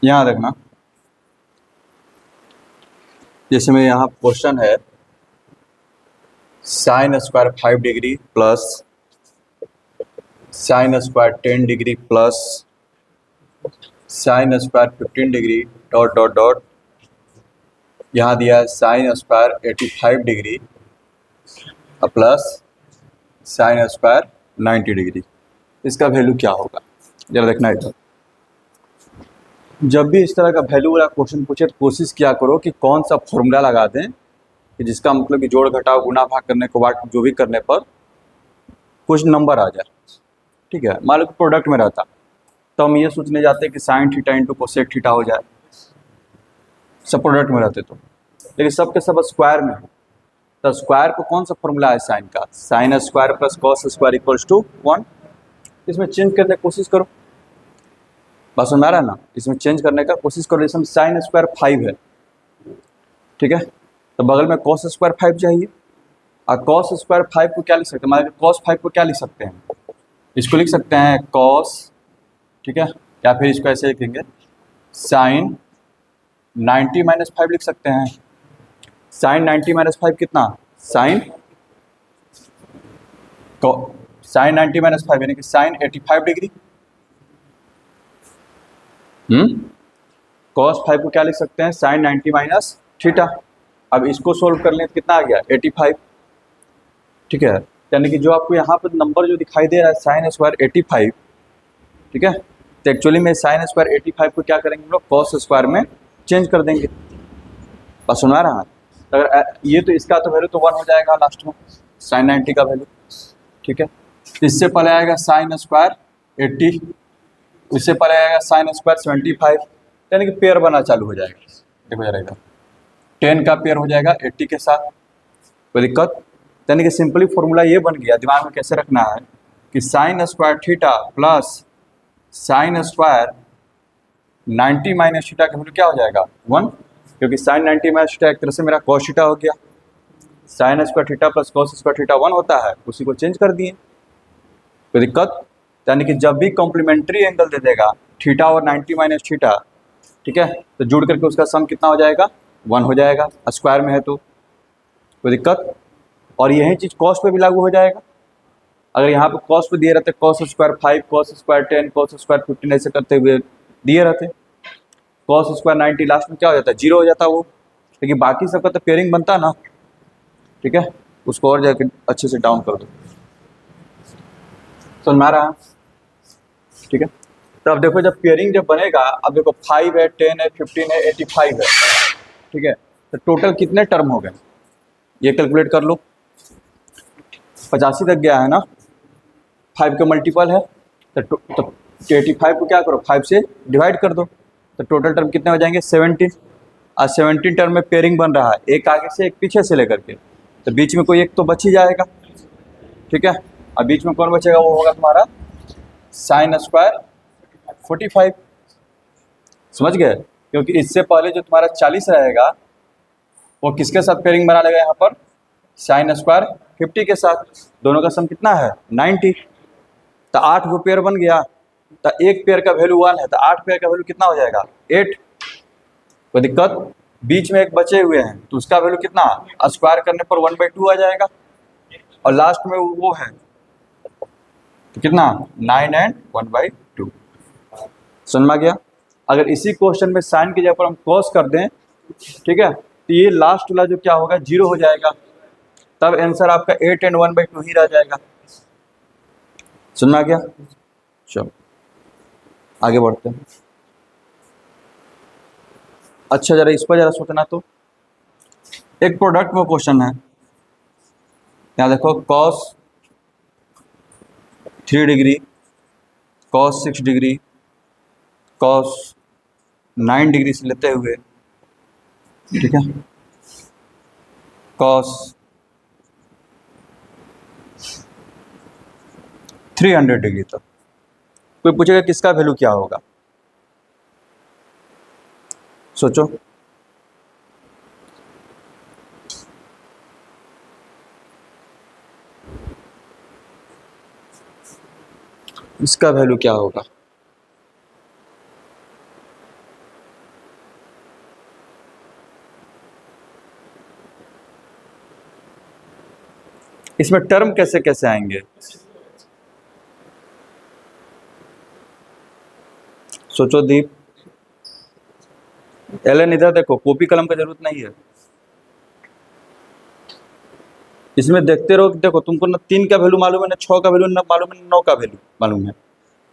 यहाँ देखना, जैसे में यहाँ क्वेश्चन है sine square 5 degree plus sine square 10 degree plus sine square 15 degree dot dot dot, यहाँ दिया है sine square 85 degree plus sine square 90 degree. इसका वैल्यू क्या होगा जरा देखना इधर। जब भी इस तरह का वैल्यू वाला क्वेश्चन पूछे तो कोशिश किया करो कि कौन सा फॉर्मूला लगा दें कि जिसका मतलब कि जोड़ घटाव गुना भाग करने के बाद जो भी करने पर कुछ नंबर आ जाए। ठीक है, मान लो कि प्रोडक्ट में रहता तो हम ये सोचने जाते कि sine theta into cosec theta हो जाए, सब प्रोडक्ट में रहते तो, लेकिन सब के सब स्क्वायर में हो तो स्क्वायर को कौन सा फॉर्मूला है साइन का, sine square plus cos square equals to 1। इसमें चेंज करने की कोशिश करो, बस सुन रहा है ना, इसमें चेंज करने का कोशिश करो। जैसे साइन स्क्वायर 5 है, ठीक है, तो बगल में कॉस स्क्वायर 5 चाहिए, और कॉस स्क्वायर 5 को क्या लिख सकते हैं, हमारे कॉस 5 को क्या लिख सकते हैं, इसको लिख सकते हैं कॉस, ठीक है, या फिर इसको ऐसे लिखेंगे साइन 90 माइनस 5 लिख सकते हैं। साइन 90 माइनस 5 कितना, साइन 90 माइनस 5 यानी कि साइन 85 डिग्री। कॉस 5 को क्या लिख सकते हैं, साइन 90 माइनस थीटा। अब इसको सोल्व कर लें तो कितना आ गया 85। ठीक है, यानी कि जो आपको यहाँ पर नंबर जो दिखाई दे रहा है साइन स्क्वायर 85, ठीक है, तो एक्चुअली में साइन स्क्वायर 85 को क्या करेंगे हम लोग कॉस स्क्वायर में चेंज कर देंगे। बस सुना रहा है, अगर ये तो इसका तो वैल्यू तो 1 हो जाएगा लास्ट में, साइन 90 का वैल्यू। ठीक है, इससे पहले आएगा साइन स्क्वायर 80, इससे पहले आएगा साइन स्क्वायर 75, यानी कि पेयर बना चालू हो जाएगा। देखो जरा इधर 10 का पेयर हो जाएगा 80 के साथ, कोई दिक्कत, यानी कि सिंपली फॉर्मूला ये बन गया। दिमाग में कैसे रखना है कि sign square theta plus sine square 90 minus theta का वैल्यू क्या हो जाएगा 1, क्योंकि साइन 90 माइनस थीटा एक तरह से मेरा कॉस थीटा हो गया। Sign square theta plus cos square theta 1 होता है, उसी को चेंज कर दिए, कोई दिक्कत। यानी कि जब भी कॉम्प्लीमेंट्री एंगल दे देगा थीटा और 90 माइनस थीटा, ठीक है, तो जुड़ करके उसका सम कितना हो जाएगा 1 हो जाएगा, स्क्वायर में है तो कोई दिक्कत। और यही चीज़ कॉस पे भी लागू हो जाएगा। अगर यहाँ पे कॉस पे दिए रहते cos square 5, cos square 10, cos square 15 ऐसे करते हुए दिए रहते, कॉस स्क्वायर 90 लास्ट में क्या हो जाता है 0 हो जाता वो, लेकिन बाकी सबका तो पेयरिंग बनता ना। ठीक है, उसको और जाके अच्छे से डाउन कर दो, समझ में आ रहा है। ठीक है, तो अब देखो जब पेयरिंग जब बनेगा, अब देखो 5 है 10 है 15 है 85 है, ठीक है, तो टोटल कितने टर्म हो गए ये कैलकुलेट कर लो। 85 तक गया है ना, 5 का मल्टीपल है तो 85 को क्या करो 5 से डिवाइड कर दो, तो टोटल टर्म कितने हो जाएंगे 17। और 17 टर्म में पेयरिंग बन रहा है, एक आगे से एक पीछे से लेकर के, तो बीच में कोई एक तो बच ही जाएगा। ठीक है, और बीच में कौन बचेगा, वो होगा तुम्हारा साइन स्क्वायर 45। समझ गए, क्योंकि इससे पहले जो तुम्हारा 40 रहेगा वो किसके साथ पेयरिंग बना लेगा, यहाँ पर साइन स्क्वायर 50 के साथ, दोनों का सम कितना है 90, तो 8 गो पेयर बन गया, तो एक पेयर का वैल्यू 1 है, तो 8 पेयर का वैल्यू कितना हो जाएगा 8, कोई दिक्कत। बीच में एक बचे हुए हैं तो उसका वैल्यू कितना, स्क्वायर करने पर 1/2 आ जाएगा, और लास्ट में वो है तो कितना 9 एंड 1/2। समझ में गया। अगर इसी क्वेश्चन में साइन की जगह पर हम कॉस कर दें, ठीक है, तो ये लास्ट वाला जो क्या होगा 0 हो जाएगा, तब आंसर आपका 8 एंड 1/2 ही रह जाएगा। समझ में आ गया, चलो आगे बढ़ते हैं। अच्छा जरा इस पर जरा सोचना, तो एक प्रोडक्ट में क्वेश्चन है, यहाँ देखो cos 3 degree, cos 6 degree, cos 9 degree से लेते हुए, ठीक है, cos 300 डिग्री तक। कोई पूछेगा किसका वैल्यू क्या होगा, सोचो। इसका वैल्यू क्या होगा, इसमें टर्म कैसे कैसे आएंगे, सोचो दीप। एलन इधर देखो, कॉपी कलम का जरूरत नहीं है, इसमें देखते रहो। देखो तुमको ना 3 का वैल्यू मालूम है, ना 6 का वैल्यू ना मालूम है, ना 9 का वैल्यू मालूम है।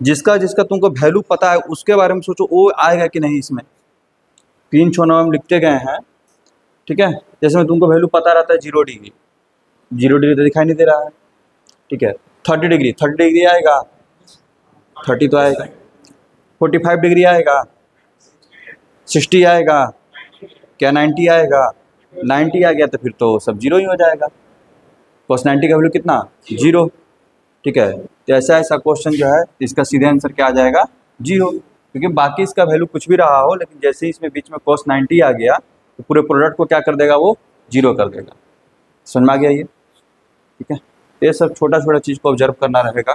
जिसका जिसका तुमको वैल्यू पता है उसके बारे में सोचो, वो आएगा कि नहीं इसमें। 3 6 9 हम लिखते गए हैं, ठीक है। जैसे में तुमको वैल्यू पता रहता है 0 डिग्री, 0 डिग्री तो दिखाई नहीं दे रहा है, ठीक है। 30 डिग्री, 30 डिग्री आएगा, 30 तो आएगा। 45 डिग्री आएगा, 60 आएगा, क्या 90 आएगा, 90 आ गया तो फिर तो सब 0 ही हो जाएगा। cos 90 का वैल्यू कितना, 0, ठीक है। तो ऐसा ऐसा क्वेश्चन जो है इसका सीधे आंसर क्या आ जाएगा, 0, क्योंकि बाकी इसका वैल्यू कुछ भी रहा हो, लेकिन जैसे ही इसमें बीच में cos 90 आ गया तो पूरे प्रोडक्ट को क्या कर देगा, वो 0 कर देगा। समझ में आ गया ये, ठीक है। ये सब छोटा छोटा चीज़ को ऑब्जर्व करना रहेगा।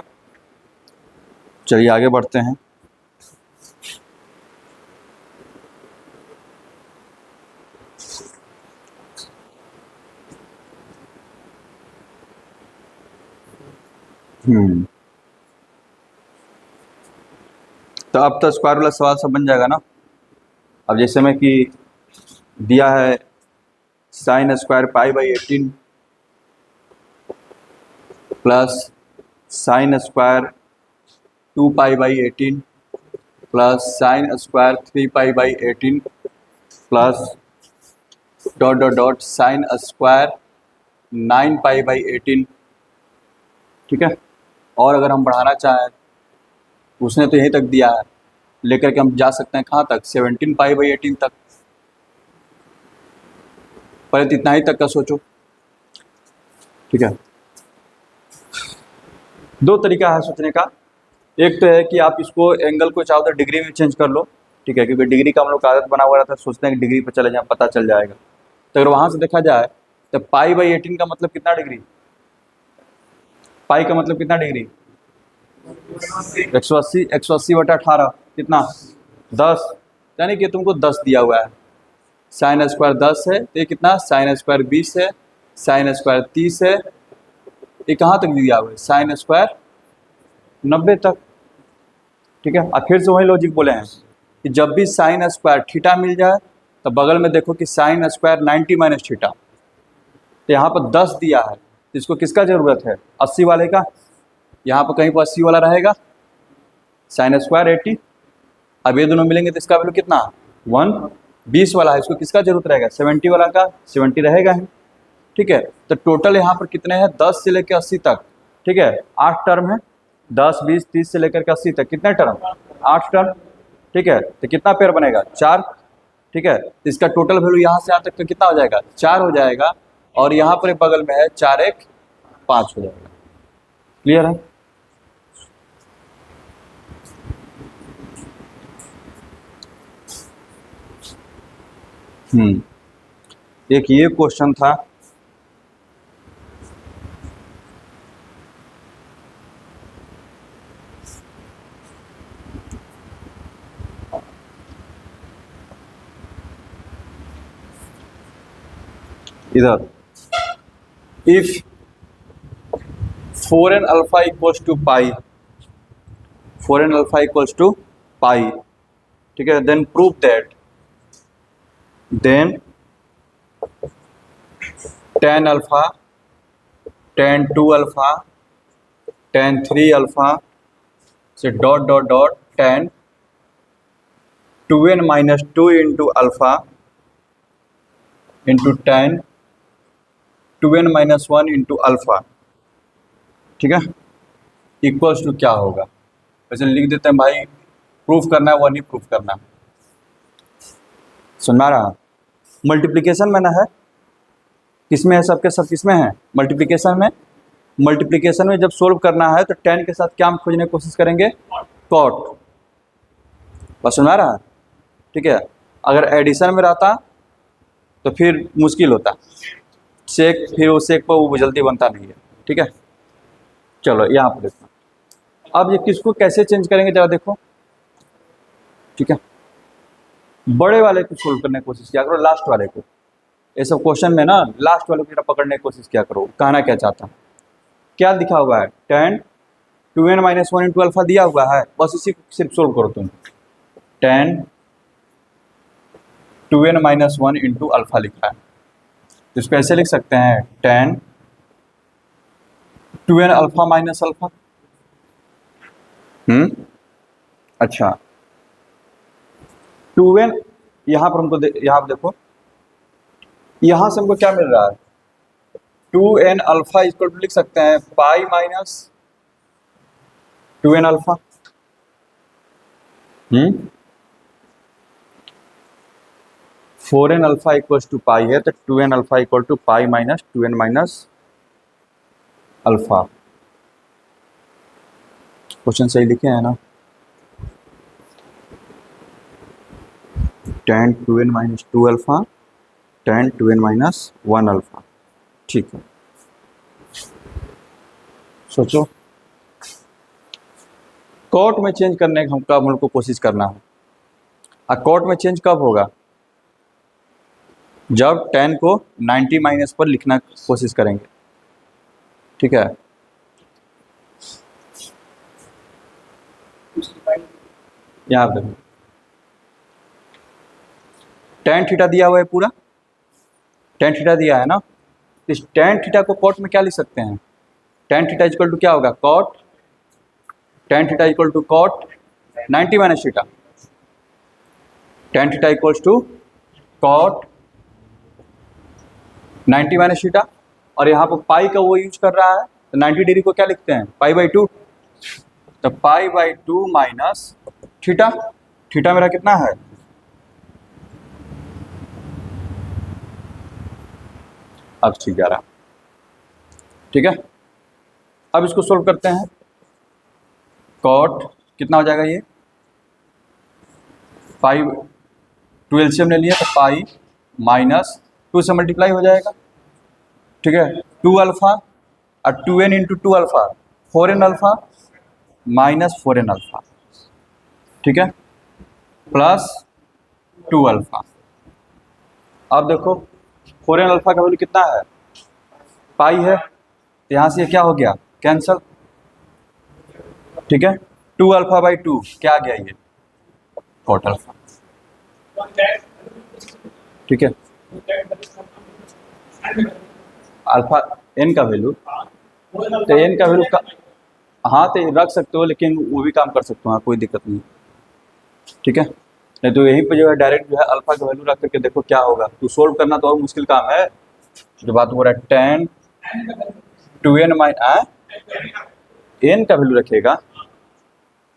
चलिए आगे बढ़ते हैं। तो अब तो स्क्वायर वाला सवाल सब बन जाएगा ना। अब जैसे में कि दिया है sine square pi by 18 plus sine square 2 pi by 18 plus sine square 3 pi by 18 plus dot dot dot sine square 9 pi by 18, ठीक है। और अगर हम बढ़ाना चाहें, उसने तो यहीं तक दिया है, लेकर के हम जा सकते हैं कहाँ तक, 17 पाई बाई 18 तक। पहले तो इतना ही तक का सोचो, ठीक है। 2 तरीका है सोचने का। एक तो है कि आप इसको एंगल को चाहो तो डिग्री में चेंज कर लो, ठीक है, क्योंकि डिग्री का हम लोग का आदत बना हुआ रहता है, सोचते हैं कि डिग्री पर चले जाए पता चल जाएगा। तो अगर वहाँ से देखा जाए तो पाई बाई 18 का मतलब कितना डिग्री, पाई का मतलब कितना डिग्री, 180, 180 बटा 18 कितना, 10, यानी कि तुमको 10 दिया हुआ है। साइन स्क्वायर 10 है तो ये कितना, साइन स्क्वायर 20 है, साइन स्क्वायर 30 है, ये कहाँ तक दिया हुआ है, साइन स्क्वायर 90 तक, ठीक है। अब फिर से वही लॉजिक बोले हैं कि जब भी साइन स्क्वायर थीटा मिल जाए तो बगल में देखो कि साइन स्क्वायर 90 माइनस थीटा, तो यहाँ पर 10 दिया है तो इसको किसका ज़रूरत है, 80 वाले का। यहाँ पर कहीं पर 80 वाला रहेगा, साइन स्क्वायर 80। अब ये दोनों मिलेंगे तो इसका वैल्यू कितना, 1, 20 वाला है, इसको किसका जरूरत रहेगा, 70 वाला का, 70 रहेगा ही, ठीक है। तो टोटल यहाँ पर कितने हैं, 10 से लेकर 80 तक, ठीक है, 8 टर्म है। 10 20 30 से लेकर के 80 तक कितने टर्म, 8 टर्म, ठीक है। तो कितना पेयर बनेगा, 4, ठीक है। तो इसका टोटल वैल्यू यहाँ से यहाँ तक का कितना हो जाएगा, 4 हो जाएगा। और यहाँ पर एक बगल में है 4 1 5 हो जाएगा। क्लियर है। एक ये क्वेश्चन था, इधर if 4n alpha equals to pi, 4n alpha equals to pi, ठीक है, then prove that, then tan alpha, tan 2 alpha, tan 3 alpha से dot dot dot tan 2n minus 2 into alpha into tan 2n minus 1 into alpha, ठीक है, equals to क्या होगा। वैसे लिख देते हैं भाई, प्रूफ करना है वो नहीं प्रूफ करना है। सुना रहा, मल्टीप्लिकेशन में ना है, किसमें है, सबके सब किसमें है, मल्टीप्लिकेशन में। मल्टीप्लिकेशन में जब सोल्व करना है तो tan के साथ क्या हम खोजने की कोशिश करेंगे, cot, बस सुना रहा, ठीक है। अगर एडिशन में रहता तो फिर मुश्किल होता, सेक, फिर उस सेक पर वो जल्दी बनता नहीं है, ठीक है। चलो यहाँ पर देखो, अब ये किसको कैसे चेंज करेंगे जरा देखो, ठीक है। बड़े वाले को सोल्व करने की कोशिश किया करो, लास्ट वाले को। ये सब क्वेश्चन में ना लास्ट वाले को जरा पकड़ने की कोशिश किया करो, कहना क्या चाहता है। क्या दिखा हुआ है, tan 2n minus 1 into alpha दिया हुआ है, बस इसी को सिर्फ सोल्व करो तुम। tan 2n minus 1 into alpha लिखा है, तो इसको ऐसे लिख सकते हैं tan 2n alpha minus alpha. अच्छा 2n, यहाँ पर हमको यहाँ पर देखो, यहाँ से हमको क्या मिल रहा है, 2n अल्फा इक्वल टू लिख सकते हैं pi minus 2n alpha. 4n alpha equal to pi है, तो 2n alpha equal to pi minus 2n minus alpha. Question सही लिखे हैं ना, tan 2n minus 2 alpha tan 2n minus 1 alpha. ठीक है, सोचो कॉट में चेंज करने का हम लोग को कोशिश करना है। कॉट में चेंज कब होगा, जब tan को 90 माइनस पर लिखना कोशिश करेंगे। ठीक है, यहाँ देखो tan थीटा दिया हुआ है पूरा, tan थीटा दिया है ना, इस tan थीटा को कॉट में क्या लिख सकते हैं, tan थीटा इक्वल टू क्या होगा, cot tan theta equal to cot 90 minus theta, tan theta equals to cot 90 minus theta, और यहाँ पर पाई का वो यूज कर रहा है, तो 90 डिग्री को क्या लिखते हैं, पाई बाई 2, तो पाई बाई 2 माइनस थीटा, थीटा मेरा कितना है 111। ठीक है, अब इसको सोल्व करते हैं। कॉट कितना हो जाएगा, ये पाई 2 एलसीएम ले लिया, तो पाई माइनस 2 से मल्टीप्लाई हो जाएगा। ठीक है, 2 अल्फा और 2n into 2 alpha 4n alpha minus 4n alpha. ठीक है, प्लस 2 अल्फा। अब देखो 4n अल्फा का वैल्यू कितना है, पाई है, तो यहाँ से क्या हो गया, कैंसल। ठीक है, 2 अल्फा बाई 2 क्या आ गया, ये कॉट अल्फा। ठीक है, अल्फा n का वैल्यू, तो n का वैल्यू का, हाँ तो रख सकते हो, लेकिन वो भी काम कर सकते हो, कोई दिक्कत नहीं। ठीक है, नहीं तो यहीं पे जो है डायरेक्ट जो है अल्फा का वैल्यू रख करके देखो क्या होगा, तो सोल्व करना तो और मुश्किल काम है। जो बात हो रहा है tan 2n माइनस n का वैल्यू रखेगा,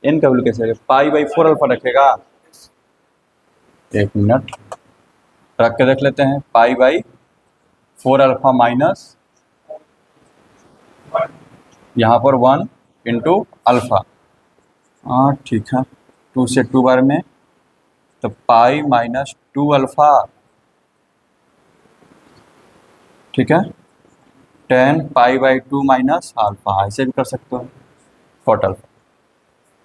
n का वैल्यू कैसे रखेगा, पाई बाई 4 अल्फा रखेगा। एक मिनट रख के देख लेते हैं, पाई बाई 4 अल्फा माइनस यहाँ पर 1 इंटू अल्फा। हाँ ठीक है, 2 से 2 बार में, तो पाई माइनस 2 अल्फा। ठीक है, tan pi by 2 minus alpha, ऐसे भी कर सकते हो, कॉट अल्फा।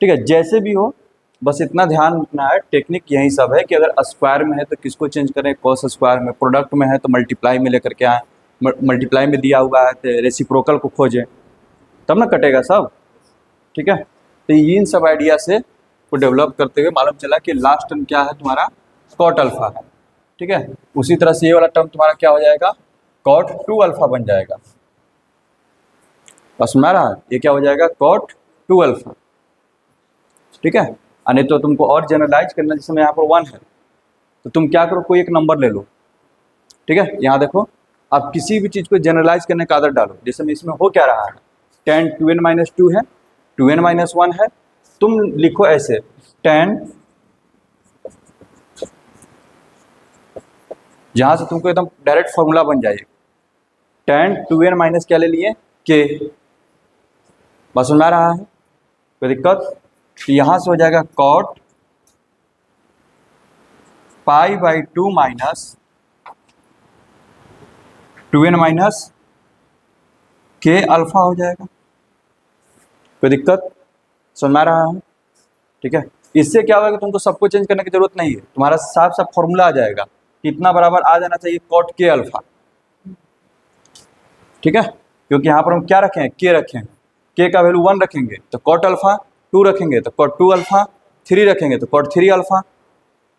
ठीक है, जैसे भी हो, बस इतना ध्यान रखना है, टेक्निक यही सब है कि अगर स्क्वायर में है तो किसको चेंज करें, कॉस स्क्वायर में, प्रोडक्ट में है तो मल्टीप्लाई में लेकर के आए, मल्टीप्लाई में दिया हुआ है तो रेसिप्रोकल को खोजें, तब ना कटेगा सब। ठीक है, तो इन सब आइडिया से को डेवलप करते हुए मालूम चला कि लास्ट टर्म क्या है तुम्हारा, कॉट अल्फा है। ठीक है, उसी तरह से ये वाला टर्म तुम्हारा क्या हो जाएगा, कॉट 2 अल्फा बन जाएगा। बस हमारा ये क्या हो जाएगा, कॉट 2 अल्फा। ठीक है, नहीं तो तुमको और जनरलाइज करना, जिसमें यहाँ पर 1 है, तो तुम क्या करो, कोई एक नंबर ले लो। ठीक है, यहाँ देखो, आप किसी भी चीज़ को जनरलाइज करने का आदत डालो। जैसे में इसमें हो क्या रहा है, tan 2n माइनस 2 है, 2n माइनस 1 है, तुम लिखो ऐसे tan, जहाँ से तुमको एकदम डायरेक्ट फॉर्मूला बन जाएगा, tan 2n माइनस क्या ले लिए, k। बस सुना रहा है, कोई दिक्कत, तो यहाँ से हो जाएगा cot pi by 2 minus 2n minus k alpha हो जाएगा। कोई दिक्कत, सुना रहा है। ठीक है, इससे क्या होगा कि तुमको सबको चेंज करने की जरूरत नहीं है, तुम्हारा साफ साफ फॉर्मूला आ जाएगा, कितना बराबर आ जाना चाहिए कॉट k अल्फा। ठीक है, क्योंकि यहाँ पर हम क्या रखें, के रखें, के का वैल्यू 1 रखेंगे तो कॉट अल्फा, 2 रखेंगे तो कॉट 2 अल्फा, 3 रखेंगे तो कॉट 3 अल्फा।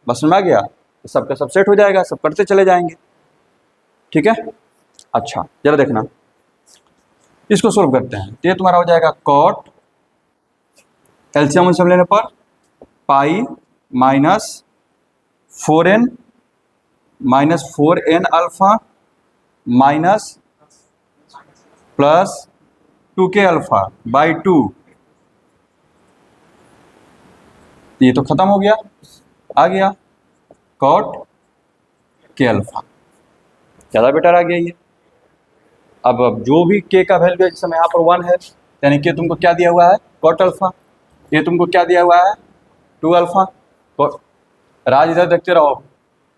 बस समझ आ गया, तो सबका सब सेट हो जाएगा, सब करते चले जाएंगे। ठीक है, अच्छा जरा देखना, इसको सोल्व करते हैं। तो ये तुम्हारा हो जाएगा कॉट, एलसीएम सब लेने पर pi minus 4n minus 4n alpha minus plus 2k alpha by 2। ये तो खत्म हो गया, आ गया कॉट के अल्फा, ज़्यादा बेटर आ गया ये। अब जो भी के का वैल्यू है, जिसमें यहाँ पर 1 है, यानी कि तुमको क्या दिया हुआ है, कॉट अल्फा। ये तुमको क्या दिया हुआ है, 2 अल्फा। राज इधर देखते रहो,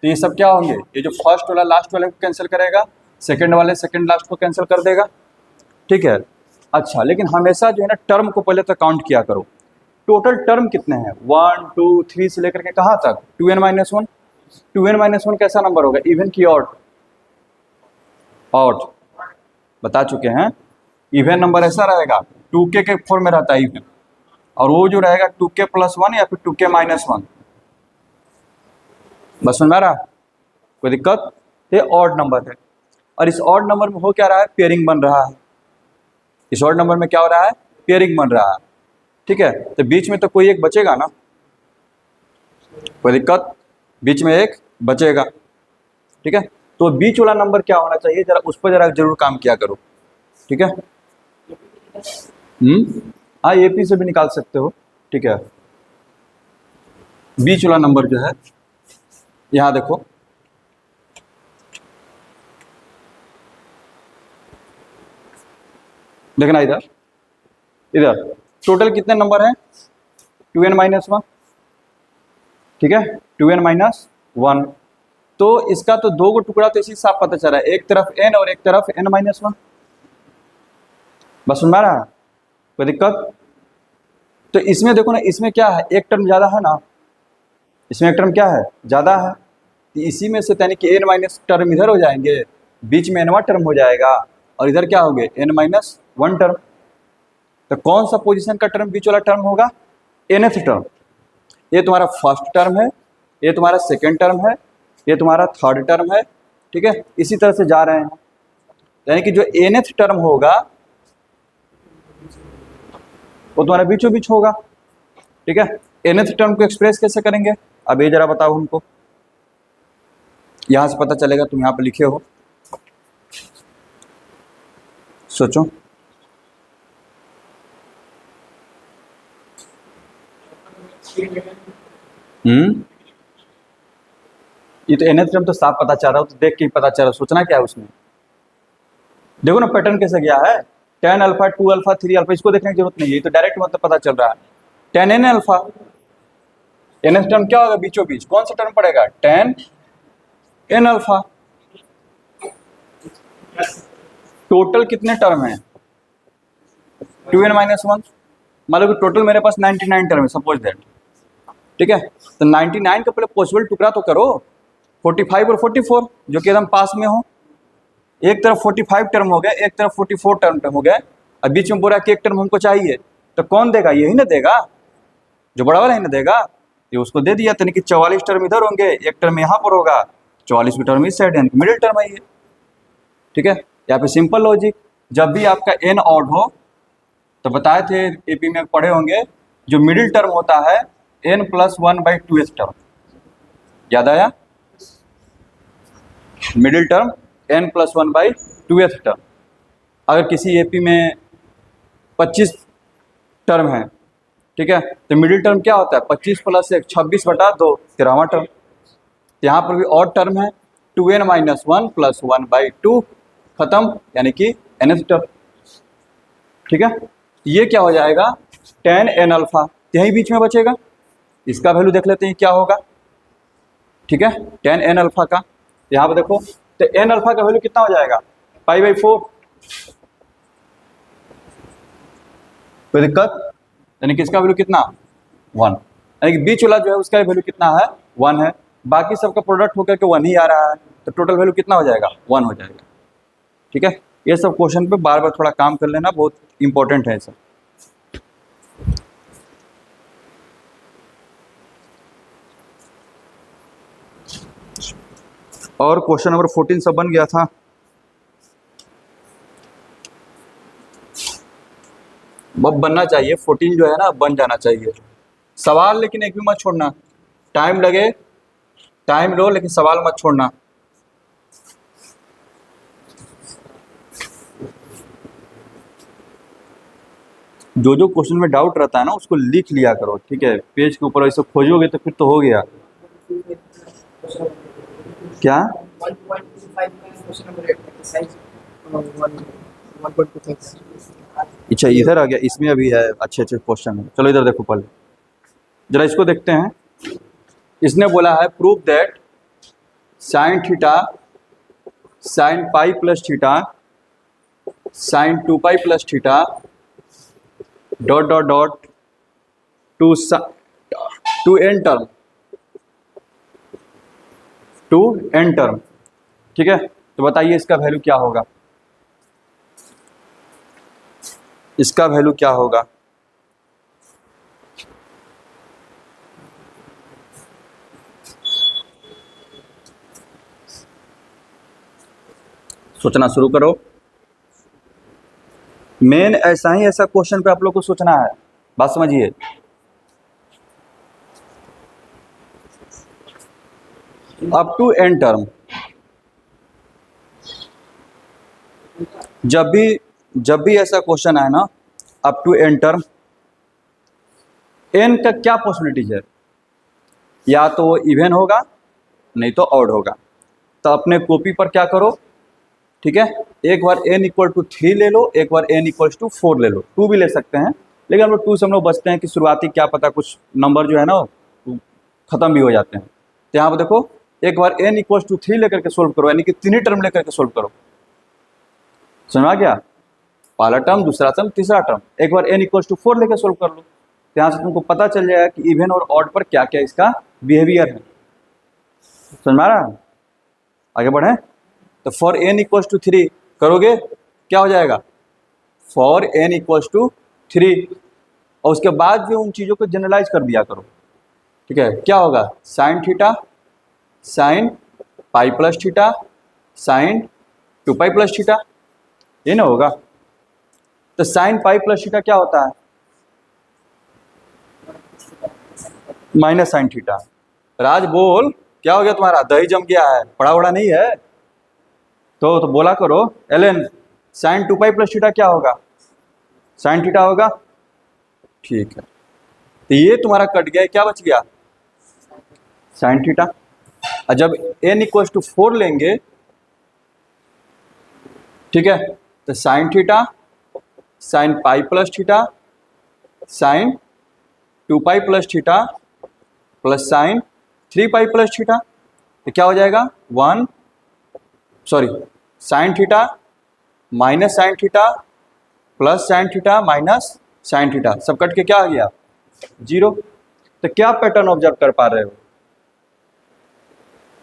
तो ये सब क्या होंगे, ये जो फर्स्ट वाला लास्ट वाले को कैंसिल करेगा, सेकंड वाले सेकंड लास्ट को कैंसिल कर देगा। ठीक है, अच्छा लेकिन हमेशा जो है ना टर्म को पहले तक काउंट किया करो। टोटल टर्म कितने हैं, 1 2 3 से लेकर के कहाँ तक, 2n-1। 2n-1 कैसा नंबर होगा, इवन की ऑड? ऑड बता चुके हैं, इवन नंबर ऐसा रहेगा 2k के फॉर्म में रहता है इवन, और वो जो रहेगा 2k + 1 या फिर 2k - 1। बस समझ में आ रहा, कोई दिक्कत? ये ऑड नंबर है, और इस ऑड नंबर में हो क्या रहा है, पेयरिंग बन रहा है। इस ऑड नंबर में क्या हो रहा है, पेयरिंग बन रहा है। ठीक है, तो बीच में तो कोई एक बचेगा ना, कोई दिक्कत? बीच में एक बचेगा। ठीक है, तो बीच वाला नंबर क्या होना चाहिए, जरा उस पर जरा जरूर काम किया करो। ठीक है, हाँ AP से भी निकाल सकते हो। ठीक है, बीच वाला नंबर जो है, यहाँ देखो, देखना इधर, इधर टोटल कितने नंबर हैं, 2n-1। ठीक है, 2n-1। तो इसका तो 2 को टुकड़ा तो इसी साफ पता चला है, एक तरफ n और एक तरफ n-1। बस सुन पा रहा है, कोई दिक्कत? तो इसमें देखो ना, इसमें क्या है, एक टर्म ज़्यादा है ना, इसमें एक टर्म क्या है, ज़्यादा है। तो इसी में से यानी कि n- टर्म इधर हो जाएंगे, बीच में n वां टर्म हो जाएगा, और इधर क्या हो गए, n-1 टर्म। तो कौन सा पोजीशन का टर्म बीच वाला टर्म होगा, nth टर्म। ये तुम्हारा फर्स्ट टर्म है, ये तुम्हारा सेकेंड टर्म है, ये तुम्हारा थर्ड टर्म है। ठीक है, इसी तरह से जा रहे हैं, यानी कि जो nth टर्म होगा वो तुम्हारा बीचों बीच होगा। ठीक है, nth टर्म को एक्सप्रेस कैसे करेंगे, अब ये जरा बताओ हमको, यहां से पता चलेगा, तुम यहां पे लिखे हो, सोचो। ये तो nth टर्म तो साफ पता चल रहा हो, तो देख के ही पता चल रहा, सोचना क्या है उसमें। देखो ना पैटर्न कैसे गया है, 10 अल्फा 2 अल्फा 3 अल्फा, इसको देखने की जरूरत नहीं है, ये तो डायरेक्ट मतलब पता चल रहा है। 10n अल्फा, nth टर्म क्या होगा, बीचों बीच कौन सा टर्म पड़ेगा, 10n अल्फा। टोटल कितने टर्म हैं, 2n-1। मान लो कि टोटल मेरे पास 99 टर्म है, सपोज दैट। ठीक है, तो 99 का पहले पॉसिबल टुकड़ा तो करो, 45 और 44 जो कि एकदम पास में हो। एक तरफ 45 टर्म हो गए, एक तरफ 44 टर्म हो गए, और बीच में बोला कि एक टर्म हमको चाहिए, तो कौन देगा, यही ना देगा, जो बड़ा वाला ही ना देगा, ये उसको दे दिया। यानी कि 44 टर्म इधर होंगे, एक टर्म यहाँ पर होगा, 44 की टर्म इस साइड, यानी कि मिडिल टर्म है ये। ठीक है, यहाँ पे सिंपल लॉजिक, जब भी आपका n ऑड हो, तो बताए थे AP में पढ़े होंगे, जो मिडिल टर्म होता है n+1/2th टर्म, याद आया, मिडिल टर्म n+1/2th टर्म। अगर किसी AP में 25 टर्म है, ठीक है, तो मिडिल टर्म क्या होता है, 25 + 1 26/2, 13वां टर्म। यहाँ पर भी ऑड टर्म है, 2n-1 + 1/2 खत्म, यानी कि nth टर्म। ठीक है, ये क्या हो जाएगा, 10n अल्फा, यही बीच में बचेगा, इसका वैल्यू देख लेते हैं क्या होगा। ठीक है, 10n अल्फा का यहाँ पर देखो, तो n अल्फा का वैल्यू कितना हो जाएगा, π/4। कोई दिक्कत, यानी कि इसका वैल्यू कितना, 1, यानी कि बीच वाला जो है उसका वैल्यू कितना है, 1 है, बाकी सबका प्रोडक्ट होकर के 1 ही आ रहा है, तो टोटल वैल्यू कितना हो जाएगा, 1 हो जाएगा। ठीक है, ये सब क्वेश्चन पे बार बार थोड़ा काम कर लेना, बहुत इंपॉर्टेंट है सब। और क्वेश्चन नंबर 14 सब बन गया था। अब बनना चाहिए 14 जो है ना, बन जाना चाहिए सवाल, लेकिन एक भी मत छोड़ना, टाइम लगे टाइम लो लेकिन सवाल मत छोड़ना। जो जो क्वेश्चन में डाउट रहता है ना उसको लिख लिया करो, ठीक है, पेज के ऊपर ऐसे खोजोगे तो फिर तो हो गया। क्या 1.25 में क्वेश्चन नंबर 8 का साइज 1.25। अच्छा इधर आ गया, इसमें अभी है अच्छे अच्छे क्वेश्चन है। चलो इधर देखो, पहले जरा इसको देखते हैं। इसने बोला है prove that sine theta sine pi plus theta sine 2 pi plus theta dot dot dot to n term to n term, ठीक है। तो बताइए इसका वैल्यू क्या होगा, इसका वैल्यू क्या होगा। सोचना शुरू करो। मेन ऐसा क्वेश्चन पे आप लोग को सोचना है, बात समझिए। अप टू एन टर्म, जब भी ऐसा क्वेश्चन आए ना up to n term, n का क्या पॉसिबिलिटीज है, या तो वो इवन होगा नहीं तो ऑड होगा। तो अपने कॉपी पर क्या करो, ठीक है, एक बार n इक्वल टू 3 ले लो, एक बार n इक्वल टू 4 ले लो, 2 भी ले सकते हैं, लेकिन हम लोग 2 से हम लोग बचते हैं कि शुरुआती क्या पता कुछ नंबर जो है ना खत्म भी हो जाते हैं। तो यहाँ पर देखो एक बार n इक्वल टू 3 लेकर के सोल्व करो, यानी कि 3 ही टर्म लेकर के सोल्व करो। समझ गया, पहला टर्म दूसरा टर्म तीसरा टर्म, एक बार n इक्वल टू 4 लेकर सोल्व कर लो। तो यहाँ से तुमको पता चल जाएगा कि इवन और ऑड पर क्या क्या इसका बिहेवियर है। समझ में आ रहा है, आगे बढ़े। तो फॉर n इक्वल्स टू 3 करोगे क्या हो जाएगा, फॉर n इक्वल्स टू 3, और उसके बाद भी उन चीज़ों को जनरलाइज कर दिया करो, ठीक है। क्या होगा, sine theta sine pi plus theta sine 2 pi plus theta, ये ना होगा। तो साइन पाई प्लस थीटा क्या होता है, माइनस साइन थीटा। राज बोल क्या हो गया तुम्हारा, दही जम गया है, पड़ा वड़ा नहीं है तो बोला करो। Allen sine 2 pi plus theta क्या होगा, साइन थीटा होगा, ठीक है। तो ये तुम्हारा कट गया, क्या बच गया, साइन थीटा। और जब n इक्वल्स टू 4 लेंगे, ठीक है, तो sign theta sine pi plus theta sine 2 pi plus theta plus sign 3 pi plus theta, तो क्या हो जाएगा sine theta minus sign theta plus sine theta minus sine theta, सब कट के क्या आ गया 0। तो क्या पैटर्न ऑब्जर्व कर पा रहे हो,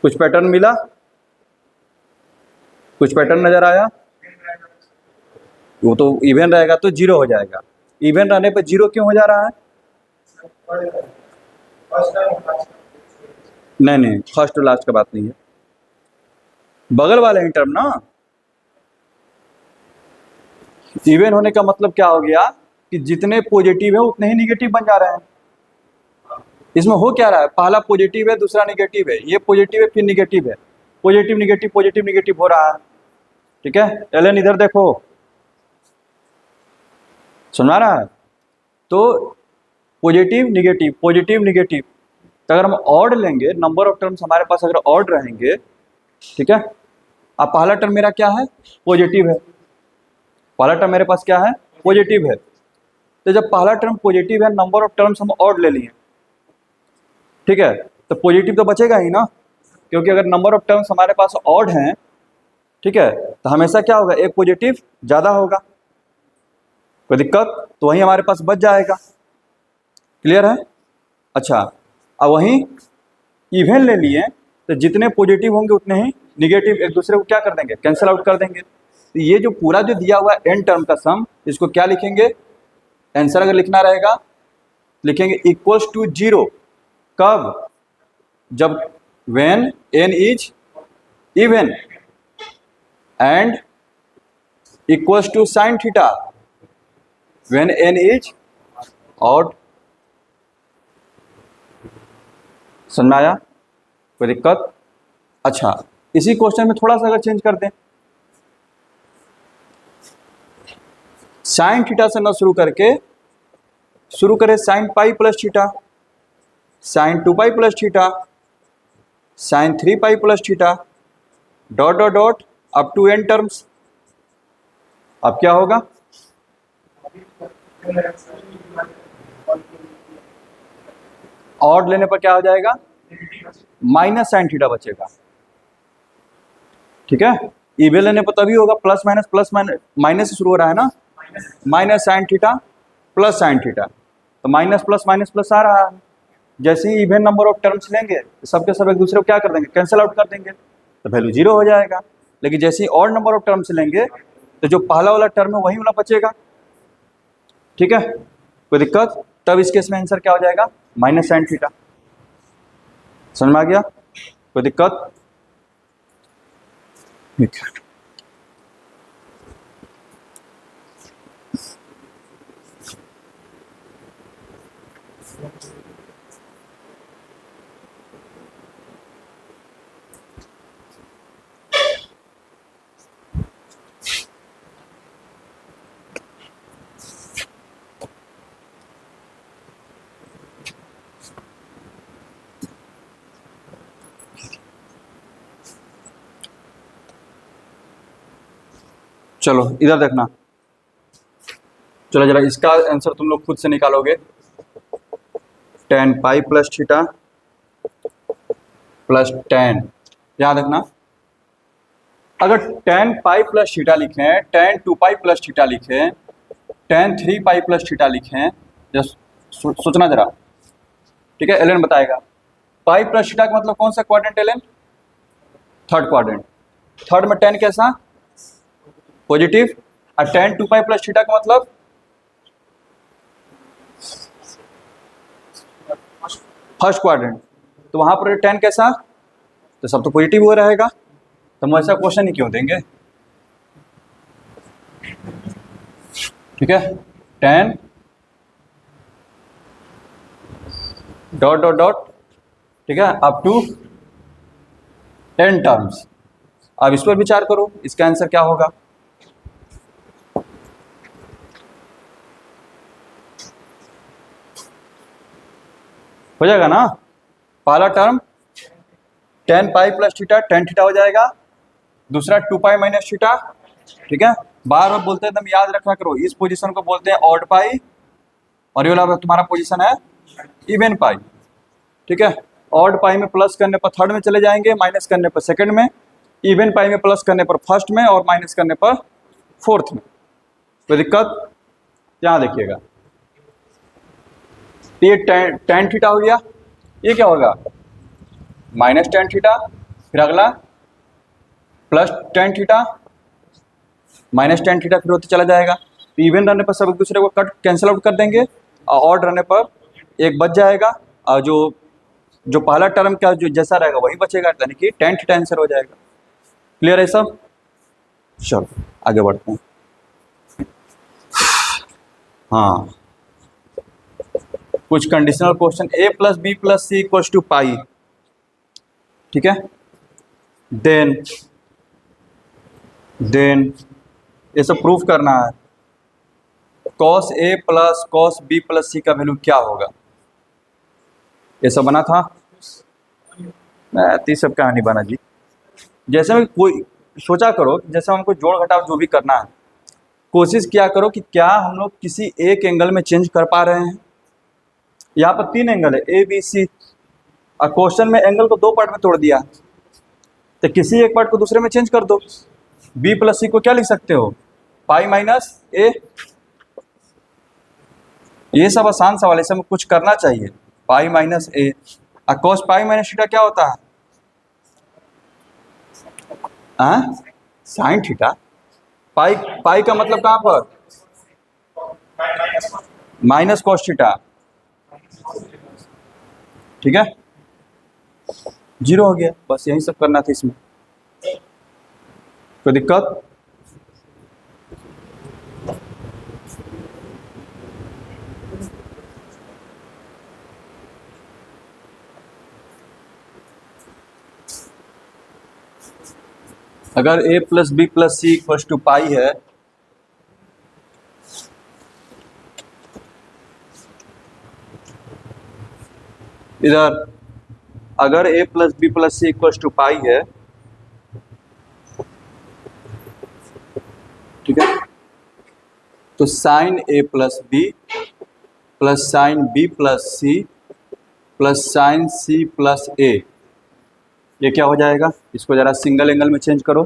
कुछ पैटर्न मिला, कुछ पैटर्न नजर आया। वो तो इवन रहेगा तो 0 हो जाएगा, इवन रहने पर 0 क्यों हो जा रहा है, नहीं फर्स्ट टू लास्ट का बात नहीं है, बगल वाले ही टर्म ना। इवन होने का मतलब क्या हो गया कि जितने पॉजिटिव है उतने ही निगेटिव बन जा रहे हैं। इसमें हो क्या रहा है, पहला पॉजिटिव है दूसरा निगेटिव है, ये पॉजिटिव है फिर निगेटिव है, पॉजिटिव निगेटिव हो रहा है, ठीक है। एलन इधर देखो, सुना रहा है, तो पॉजिटिव निगेटिव। तो अगर हम ऑड लेंगे, नंबर ऑफ टर्म्स हमारे पास अगर ऑड रहेंगे, ठीक है। अब पहला टर्म मेरा क्या है, पॉजिटिव है, पहला टर्म मेरे पास क्या है, पॉजिटिव है। तो जब पहला टर्म पॉजिटिव है, नंबर ऑफ टर्म्स हम ऑड ले लिए, ठीक है, तो पॉजिटिव तो बचेगा ही ना, क्योंकि अगर नंबर ऑफ टर्म्स हमारे पास ऑड हैं, ठीक है, तो हमेशा क्या होगा, एक पॉजिटिव ज़्यादा होगा, कोई दिक्कत, तो वहीं हमारे पास बच जाएगा। क्लियर है। अच्छा, अब वहीं इवन ले लिए तो जितने पॉजिटिव होंगे उतने ही निगेटिव एक दूसरे को क्या कर देंगे, कैंसिल आउट कर देंगे। तो ये जो पूरा जो दिया हुआ है एन टर्म का सम, इसको क्या लिखेंगे, आंसर अगर लिखना रहेगा लिखेंगे इक्वल्स टू 0। कब, जब when n is even and equals to sine theta when n is odd. समझ में आया, कोई दिक्कत? अच्छा, इसी क्वेश्चन में थोड़ा सा अगर चेंज कर दें, साइन थीटा से न शुरू करके शुरू करें sine pi plus theta, sine 2 pi plus theta, sine 3 pi plus theta, dot dot dot up to n terms. अब क्या होगा, ऑड लेने पर क्या हो जाएगा, माइनस साइन थीटा बचेगा। ठीक है, इवन लेने पर तभी होगा, प्लस माइनस माइनस से शुरू हो रहा है ना, minus sign theta plus sign theta, तो माइनस प्लस आ रहा है। जैसे ही इवन नंबर ऑफ टर्म्स लेंगे सबके सब एक दूसरे को क्या कर देंगे, कैंसिल आउट कर देंगे, तो वैल्यू 0 हो जाएगा। लेकिन जैसे ही ऑड नंबर ऑफ टर्म्स लेंगे तो जो पहला वाला टर्म है वही वाला बचेगा। ठीक है, कोई दिक्कत? तब इस केस में आंसर क्या हो जाएगा, माइनस साइन थीटा। समझ में आ गया, कोई दिक्कत? ठीक है, चलो इधर देखना, चलो जरा इसका आंसर तुम लोग खुद से निकालोगे। tan पाई प्लस थीटा प्लस tan, यहाँ देखना, अगर tan पाई प्लस थीटा लिखें, tan 2 पाई प्लस थीटा लिखें, tan 3 पाई प्लस थीटा लिखें, जस्ट सोचना जरा। ठीक है, एलन बताएगा पाई प्लस थीटा का मतलब कौन सा quadrant Allen, third quadrant. Third में tan कैसा, पॉजिटिव, और tan 2 पाई प्लस थीटा का मतलब फर्स्ट क्वाड्रेंट, तो वहां पर tan कैसा, तो सब तो पॉजिटिव हो रहेगा, तो हम ऐसा क्वेश्चन ही क्यों देंगे। ठीक है, tan डॉट डॉट डॉट, ठीक है, अप टू n टर्म्स। अब इस पर विचार करो, इसका आंसर क्या होगा। हो जाएगा ना, पहला टर्म tan पाई प्लस थीटा tan थीटा हो जाएगा, दूसरा 2 पाई माइनस थीटा। ठीक है, बार बार बोलते हैं, तुम याद रखा करो, इस पोजीशन को बोलते हैं ऑड पाई, और ये वाला तुम्हारा पोजीशन है इवन पाई। ठीक है, ऑड पाई में प्लस करने पर थर्ड में चले जाएंगे, माइनस करने पर सेकंड में, इवन पाई में प्लस करने पर फर्स्ट में, और माइनस करने पर फोर्थ में। कोई दिक्कत? यहाँ देखिएगा, ये tan थीटा हो गया, ये क्या होगा, माइनस tan थीटा, फिर अगला plus tan theta, minus tan theta, फिर होते चला जाएगा। तो इवन रहने पर सब एक दूसरे को कट कैंसिल आउट कर देंगे, और ऑड रहने पर एक बच जाएगा, और जो पहला टर्म का जो जैसा रहेगा वही बचेगा, यानी कि tan थीटा आंसर हो जाएगा। क्लियर है सब? चलो आगे बढ़ते हैं। हाँ, कुछ conditional question, a plus B plus C equals to pi. ठीक है, देन ये सब प्रूफ करना है, cos a plus cos b plus C का वैल्यू क्या होगा, ये सब बना था। सब कहानी बना जी, जैसे में कोई सोचा करो, जैसे हमको जोड़ घटाव जो भी करना है, कोशिश किया करो कि क्या हम लोग किसी एक एंगल में चेंज कर पा रहे हैं। यहाँ पर 3 एंगल है, ए बी सी, और क्वेश्चन में एंगल को 2 पार्ट में तोड़ दिया, तो किसी एक पार्ट को दूसरे में चेंज कर दो। बी प्लस सी को क्या लिख सकते हो, पाई माइनस ए। ये सब आसान सवाल है, इसमें कुछ करना चाहिए, पाई माइनस ए। और कॉस पाई माइनस थीटा क्या होता है, साइन थीटा। पाई पाई का मतलब कहाँ पर? माइनस कॉस थीटा, ठीक है, 0 हो गया। बस यही सब करना था इसमें, कोई दिक्कत? अगर a plus B plus C equal to pi है, इधर अगर a plus B plus C equal to pi है, ठीक है, तो sine a plus B plus sine B plus C plus sine C plus A, ये क्या हो जाएगा? इसको ज़रा सिंगल एंगल में चेंज करो,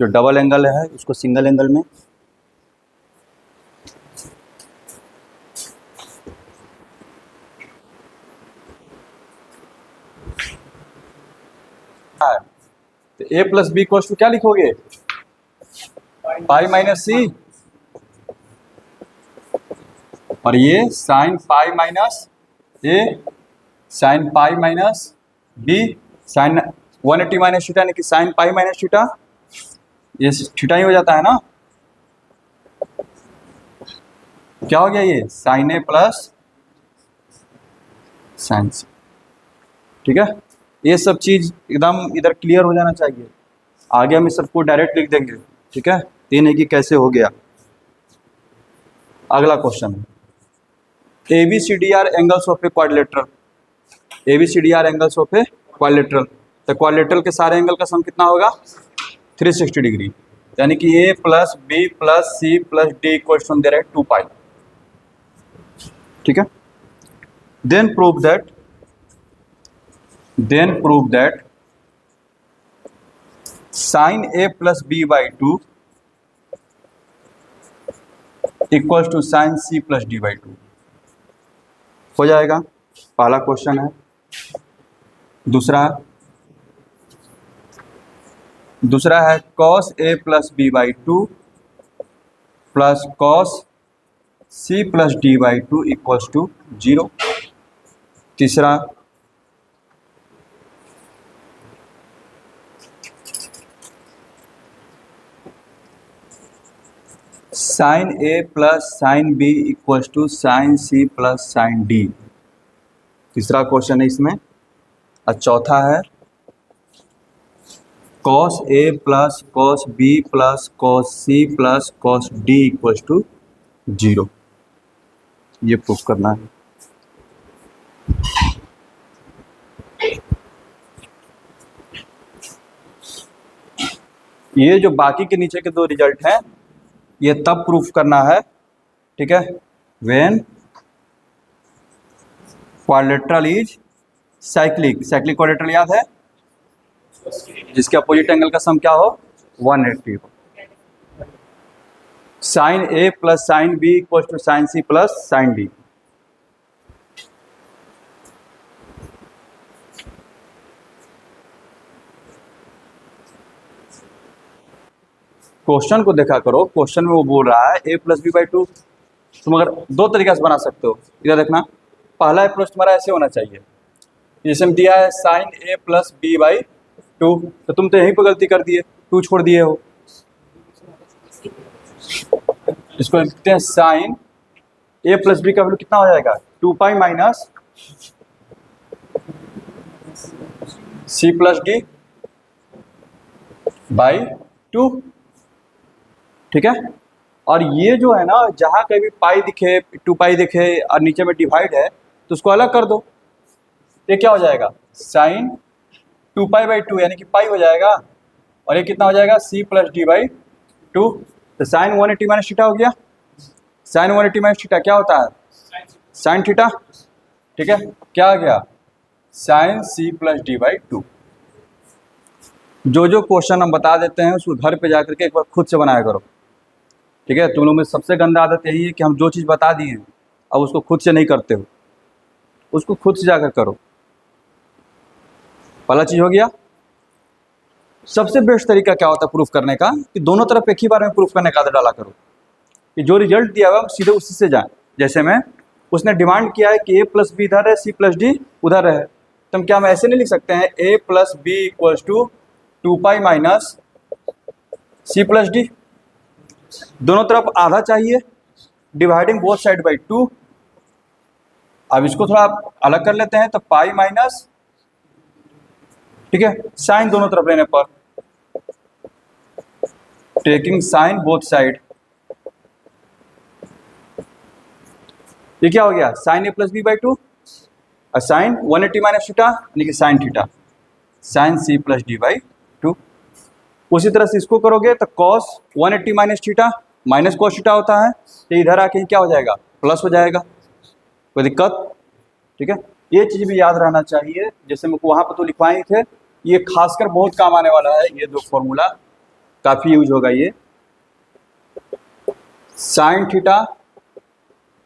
जो डबल एंगल है उसको सिंगल एंगल में। तो a plus B equal to क्या लिखोगे? पाई माइनस सी, और ये sine pi minus A sine pi minus B sine 180 minus theta, यानी कि साइन पाई माइनस थीटा, ये थीटा ही हो जाता है ना। क्या हो गया? ये sine A plus sine C, ठीक है। ये सब चीज एकदम इधर क्लियर हो जाना चाहिए, आगे हम इस सबको डायरेक्ट लिख देंगे, ठीक है। तीन है कि कैसे हो गया। अगला क्वेश्चन है ABCDR angles of a quadrilateral, ABCDR angles of a quadrilateral, तो क्वाड्रिलेटरल के सारे एंगल का सम कितना होगा? 360 डिग्री, यानी कि a plus B plus C plus D equal to दे रहा है 2 पाई, ठीक है। Then prove that sine a plus B by 2 equal to sine C plus D by 2 हो जाएगा। पहला क्वेश्चन है। दूसरा है cos a plus B by 2 plus cos C plus D by 2 equals to 0। तीसरा sine a plus sine B equals to sine C plus sine D, तीसरा question है इसमें। और चौथा है cos a plus cos B plus cos C plus cos D equals to 0, ये proof करना है। ये जो बाकी के नीचे के दो रिजल्ट हैं, ये तब प्रूफ करना है, ठीक है, when quadrilateral is cyclic. Cyclic quadrilateral याद है, जिसके अपोजिट एंगल का सम क्या हो? 180 हो। Sine A plus sine B equal to sine C plus sine D. Question को देखा करो, क्वेश्चन में वो बोल रहा है a प्लस बी बाई 2, तुम अगर दो तरीका से बना सकते हो। इधर देखना, पहला अप्रोच तुम्हारा ऐसे होना चाहिए, जैसे में दिया है sine a plus B by 2, तो तुम तो यहीं पर गलती कर दिए, 2 छोड़ दिए हो। इसको लिखते हैं साइन a प्लस बी का वैल्यू कितना हो जाएगा? 2 pi minus C plus D by 2, ठीक है। और ये जो है ना, जहाँ कहीं भी पाई दिखे, 2 पाई दिखे और नीचे में डिवाइड है, तो उसको अलग कर दो। ये क्या हो जाएगा? साइन 2 पाई बाई 2, यानी कि पाई हो जाएगा, और ये कितना हो जाएगा? सी प्लस डी बाई 2, तो साइन 180 माइनस थीटा हो गया। साइन 180 माइनस थीटा क्या होता है? साइन थीटा, ठीक है। क्या आ गया? Sine C plus D by 2। जो क्वेश्चन हम बता देते हैं उसको घर पे जाकर के एक बार खुद से बनाया करो, ठीक है। तुम लोग में सबसे गंदा आदत यही है कि हम जो चीज़ बता दिए हैं अब उसको खुद से नहीं करते हो, उसको खुद से जाकर करो। पहला चीज़ हो गया। सबसे बेस्ट तरीका क्या होता है प्रूफ करने का कि दोनों तरफ एक ही बार में प्रूफ करने का आदत डाला करो कि जो रिजल्ट दिया हुआ है हम सीधे उसी से जाएं। जैसे मैं उसने डिमांड किया है कि a प्लस बी इधर है, c प्लस डी उधर है, तो हम क्या हम ऐसे नहीं लिख सकते हैं a plus B equals to 2 pi minus c plus D. दोनों तरफ आधा चाहिए, डिवाइडिंग बोथ साइड बाई 2। अब इसको थोड़ा अलग कर लेते हैं तो पाई माइनस, ठीक है, साइन दोनों तरफ लेने पर, टेकिंग साइन बोथ साइड, ये क्या हो गया sine A plus B by 2 और साइन 180 माइनस थीटा यानी कि sine theta, sine C plus D by 2। उसी तरह से इसको करोगे तो cos 180 minus theta minus cos theta होता है, तो इधर आके क्या हो जाएगा प्लस हो जाएगा, कोई दिक्कत? ठीक है, ये चीज़ भी याद रहना चाहिए। जैसे मैं वहाँ पर तो लिखवाए थे, ये खासकर बहुत काम आने वाला है, ये दो फॉर्मूला काफ़ी यूज होगा। ये साइन थीटा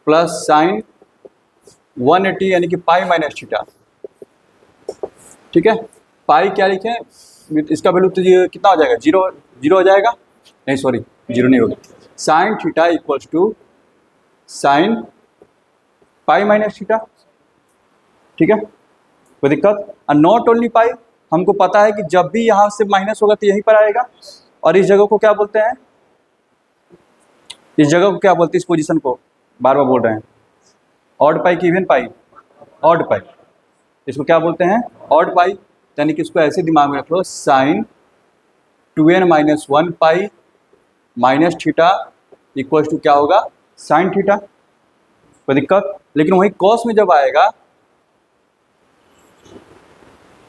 प्लस साइन 180 यानी कि पाई माइनस थीटा, ठीक है। पाई क्या लिखें, इसका वैल्यू तो ये कितना हो जाएगा, जीरो जीरो हो जाएगा, नहीं सॉरी जीरो नहीं होगा। Sine theta equals to sine pi minus theta, ठीक है, कोई दिक्कत? और नॉट ओनली पाई, हमको पता है कि जब भी यहाँ से माइनस होगा तो यहीं पर आएगा। और इस जगह को क्या बोलते हैं, इस जगह को क्या बोलते हैं, इस पोजीशन को बार बार बोल रहे हैं, ऑड पाई की इवन पाई, ऑड पाई, इसको क्या बोलते हैं ऑड पाई। यानी कि इसको ऐसे दिमाग में रख लो, sine 2n minus 1 pi minus theta equals to क्या होगा साइन थीटा, कोई दिक्कत? लेकिन वही कॉस में जब आएगा,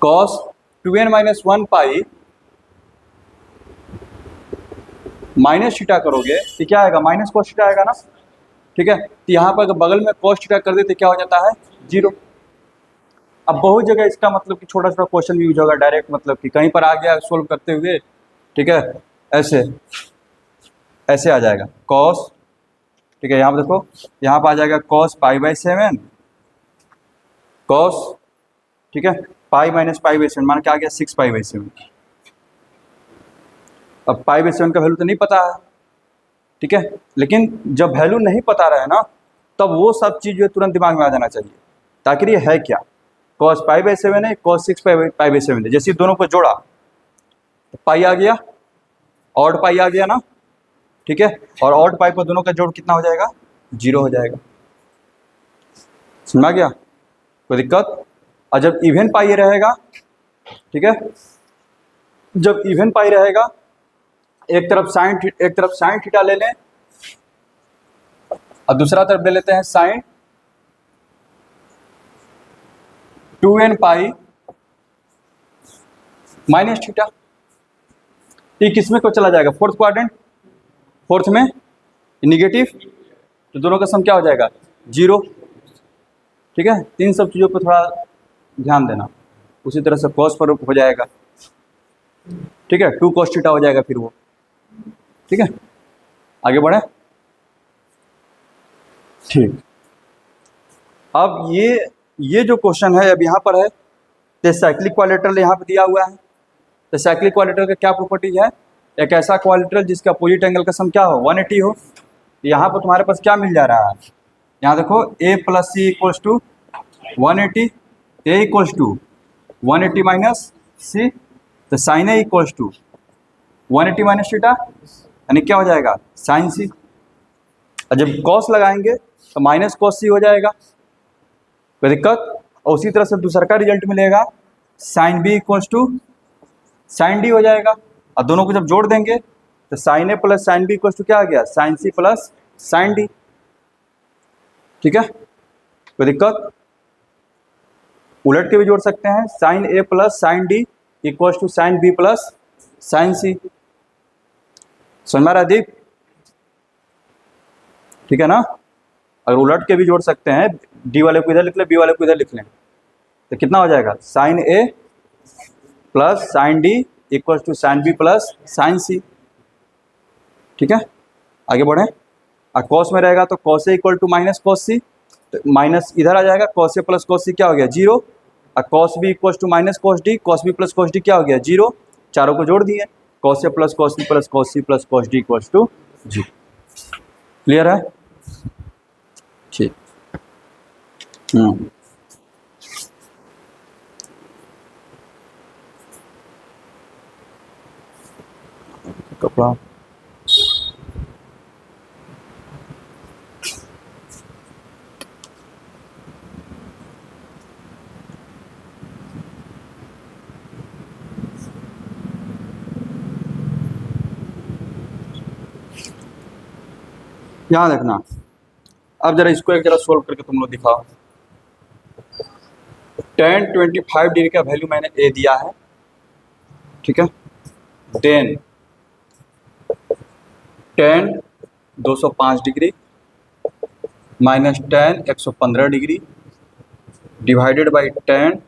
cos 2n minus 1 pi minus theta करोगे तो क्या आएगा माइनस कॉस थीटा आएगा ना, ठीक है। तो यहाँ पर बगल में कॉस थीटा कर देते क्या हो जाता है जीरो। अब बहुत जगह इसका मतलब कि छोटा छोटा क्वेश्चन भी यूज होगा डायरेक्ट, मतलब कि कहीं पर आ गया सोल्व करते हुए, ठीक है, ऐसे ऐसे आ जाएगा कॉस, ठीक है, यहाँ पर देखो, यहाँ पर आ जाएगा कॉस पाई बाई 7 कॉस, ठीक है, पाई माइनस पाई बाई 7 मान के आ गया 6 पाई बाई 7। अब पाई बाई 7 का वैल्यू तो नहीं पता है, ठीक है, लेकिन जब वैल्यू नहीं पता रहे ना, तब वो सब चीज़ जो तुरंत दिमाग में आ जाना चाहिए, ताकि ये है क्या, कॉस पाई बाई 7 है, कॉस 6 पाई बाई 7 है। जैसे दोनों को जोड़ा तो पाई आ गया, ऑड पाई आ गया ना, ठीक है, और ऑड पाई पर दोनों का जोड़ कितना हो जाएगा जीरो हो जाएगा, समझ गया, कोई दिक्कत? और जब इवन पाई रहेगा, ठीक है, जब इवन पाई रहेगा, एक तरफ साइन थीटा ले लें और दूसरा तरफ ले लेते हैं साइन 2n पाई माइनस थीटा। ये किसमें को चला जाएगा, फोर्थ क्वाड्रेंट, फोर्थ में निगेटिव, तो दोनों का सम क्या हो जाएगा जीरो, ठीक है। तीन सब चीज़ों पर थोड़ा ध्यान देना। उसी तरह से कॉस पर हो जाएगा, ठीक है, 2 cos थीटा हो जाएगा फिर वो, ठीक है, आगे बढ़े, ठीक। अब ये जो क्वेश्चन है अब यहाँ पर है, तो साइक्लिक क्वाड्रेटरल यहाँ पर दिया हुआ है। तो साइक्लिक क्वाड्रेटरल का क्या प्रॉपर्टीज है, एक ऐसा क्वाड्रेटरल जिसका अपोजिट एंगल का सम क्या हो 180 हो। यहाँ पर तुम्हारे पास क्या मिल जा रहा है, यहाँ देखो a plus C equals to 180, a equals to 180 minus C, तो sine A equals to 180 minus theta यानी क्या हो जाएगा साइन सी। और जब कॉस लगाएंगे तो माइनस कॉस सी हो जाएगा, कोई दिक्कत? और उसी तरह से दूसरा का रिजल्ट मिलेगा, sine B equals to sine D हो जाएगा। और दोनों को जब जोड़ देंगे तो sine A plus sine B equals to क्या आ गया sine C plus sine D, ठीक है, कोई दिक्कत? उलट के भी जोड़ सकते हैं, sine A plus sine D equals to sine B plus sine C, समझ में आ रहा है दीप? ठीक है ना। अगर उलट के भी जोड़ सकते हैं, डी वाले को इधर लिख लें, बी वाले को इधर लिख लें, तो कितना हो जाएगा sine A plus sine D equals to sine B plus sine C, ठीक है, आगे बढ़ें। और कॉस में रहेगा तो cos A equal to minus cos C, तो माइनस इधर आ जाएगा, cos A plus cos C क्या हो गया जीरो। और cos B equals to minus cos D, cos B plus cos D क्या हो गया जीरो। चारों को जोड़ दिए, cos A plus cos B plus cos C plus cos D equals to 0। Clear है? ठीक। कपड़ा यहाँ देखना। अब जरा इसको एक जरा सोल्व करके तुम लोग दिखाओ। tan 25 डिग्री का वैल्यू मैंने ए दिया है, ठीक है। Then tan 205 degree minus tan 115 degree divided by tan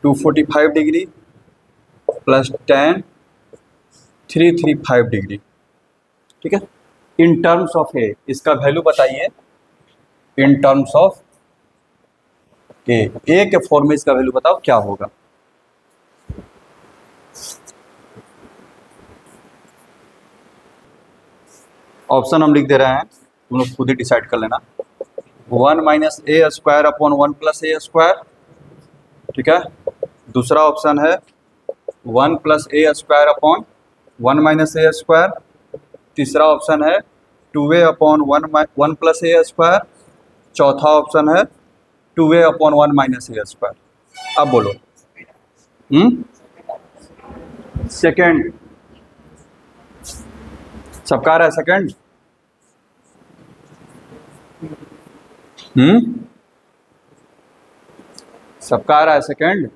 245 degree plus tan 335 degree, ठीक है। इन टर्म्स ऑफ ए इसका वैल्यू बताइए, इन टर्म्स ऑफ ए के फॉर्म में इसका वैल्यू बताओ क्या होगा। ऑप्शन हम लिख दे रहे हैं, तुम लोग खुद ही डिसाइड कर लेना। 1 माइनस ए स्क्वायर अपॉन 1 प्लस ए स्क्वायर, ठीक है। दूसरा ऑप्शन है 1 प्लस ए स्क्वायर अपॉन 1 माइनस ए स्क्वायर। तीसरा ऑप्शन है 2a अपॉन 1 प्लस ए स्क्वायर। चौथा ऑप्शन है 2a अपॉन 1 माइनस ए स्क्वायर। अब बोलो। सेकेंड सबका आ रहा है सेकेंड? सबका आ रहा है सेकेंड?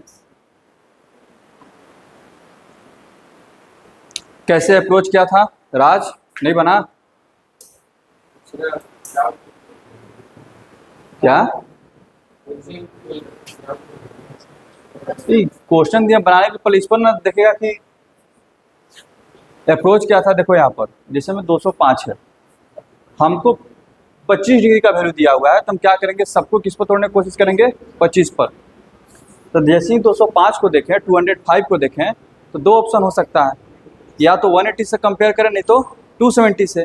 कैसे अप्रोच किया था राज? नहीं बना क्या? क्वेश्चन दिया बनाने के पहले इस पर ना देखेगा कि अप्रोच क्या था। देखो यहाँ पर जैसे में 205 है, हमको 25 डिग्री का वैल्यू दिया हुआ है, तो हम क्या करेंगे, सबको किस पर तोड़ने की कोशिश करेंगे? 25 पर। तो जैसे ही 205 को देखें, 205 को देखें, तो दो ऑप्शन हो सकता है, या तो 180 से कंपेयर करें, नहीं तो 270 से।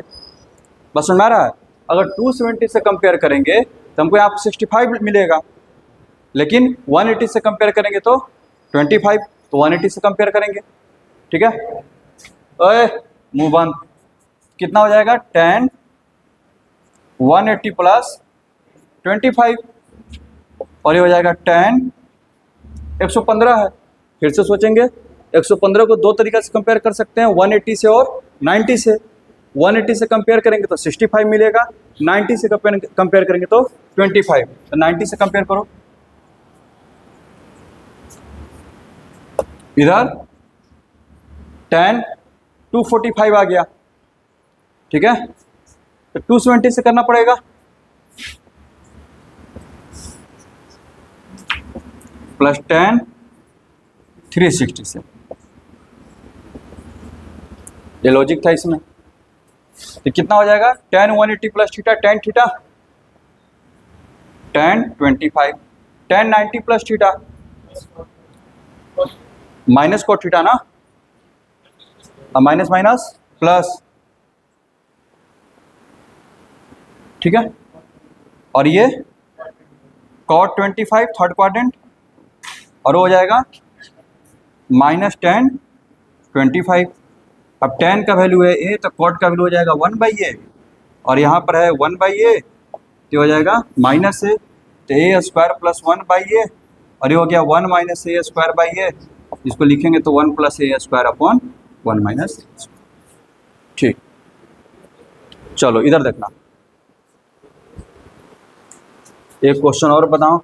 बस समझ में आ रहा है? अगर 270 से कंपेयर करेंगे तो हमको यहाँ पर 65 मिलेगा, लेकिन 180 से कंपेयर करेंगे तो 25, तो 180 से कंपेयर करेंगे, ठीक है। ओए मुंह बंद। कितना हो जाएगा? tan 180 प्लस 25, और ये हो जाएगा tan 115 है। फिर से सोचेंगे, 115 को दो तरीका से कंपेयर कर सकते हैं, 180 से और 90 से। 180 से कंपेयर करेंगे तो 65 मिलेगा, 90 से कंपेयर करेंगे तो 25। तो 90 से कंपेयर करो, इधर tan 245 आ गया, ठीक है। तो 270 से करना पड़ेगा, प्लस tan 360 से। ये लॉजिक था इसमें। तो कितना हो जाएगा? tan 180 plus theta tan theta, tan 25, tan 90 plus theta minus को थीटा ना, माइनस माइनस प्लस, ठीक है। और ये cot 25 थर्ड क्वाड्रेंट, और वो हो जाएगा माइनस tan 25। अब tan का वैल्यू है a, तो cot का वैल्यू हो जाएगा 1/a, और यहाँ पर है 1/a, तो हो जाएगा माइनस a, तो a स्क्वायर प्लस 1/a, और ये हो गया 1 minus a square by a। इसको लिखेंगे तो 1 plus a square upon 1 minus. ठीक, चलो इधर देखना, एक क्वेश्चन और बताओ।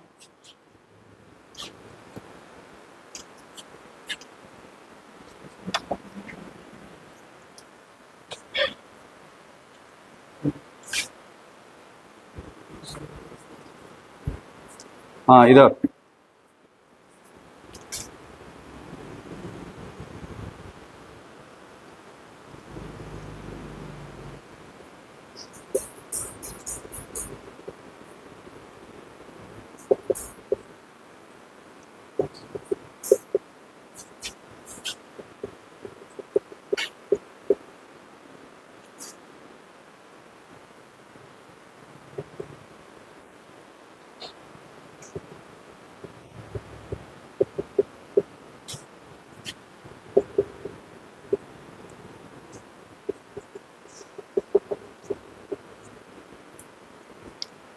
हाँ इधर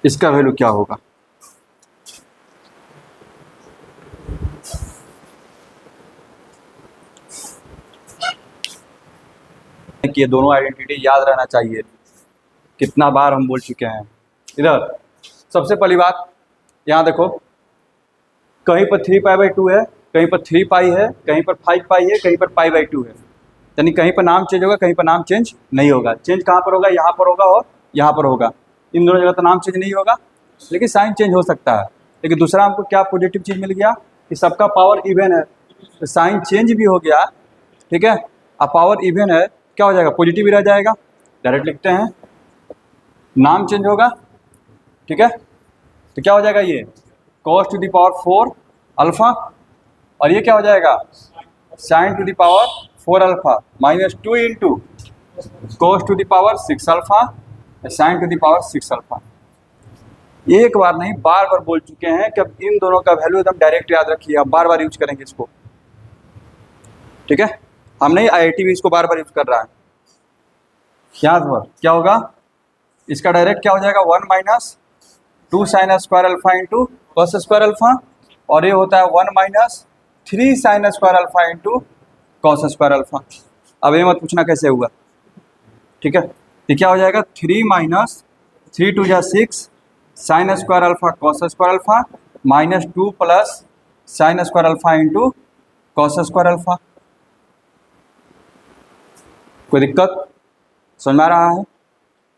इसका वैल्यू क्या होगा? कि ये दोनों आइडेंटिटी याद रहना चाहिए, कितना बार हम बोल चुके हैं। इधर सबसे पहली बात, यहाँ देखो, कहीं पर 3π/2 है, कहीं पर 3π है, कहीं पर 5π है, कहीं पर π/2 है। यानी कहीं पर नाम चेंज होगा, कहीं पर नाम चेंज नहीं होगा। चेंज कहाँ पर होगा? यहाँ पर होगा और यहाँ पर होगा। इन दोनों जगह तो नाम चेंज नहीं होगा, लेकिन साइन चेंज हो सकता है। लेकिन दूसरा हमको क्या पॉजिटिव चीज़ मिल गया कि सबका पावर इवन है, तो साइन चेंज भी हो गया, ठीक है। अब पावर इवन है, क्या हो जाएगा? पॉजिटिव ही रह जाएगा। डायरेक्ट लिखते हैं, नाम चेंज होगा, ठीक है। तो क्या हो जाएगा? ये cos to the power 4 alpha, और ये क्या हो जाएगा? sin to the power 4 alpha -2 into cos to the power 6 alpha sin to the power 6 alpha. एक बार नहीं, बार बार बोल चुके हैं कि अब इन दोनों का वैल्यू एकदम डायरेक्ट याद रखिए, अब बार बार यूज करेंगे इसको, ठीक है। हम नहीं, IIT भी इसको बार बार यूज कर रहा है। क्या होगा? इसका डायरेक्ट क्या हो जाएगा? 1 - 2 sin square alpha into cos square alpha, और ये होता है 1 - 3 sin square alpha into cos square alpha. अब ये मत पूछना कैसे हुआ, ठीक है। ये क्या हो जाएगा? 3 - 3 × 2 = 6 sin square alpha cos square alpha -2 + sin square alpha into cos square alpha. कोई दिक्कत समझ में आ रहा है?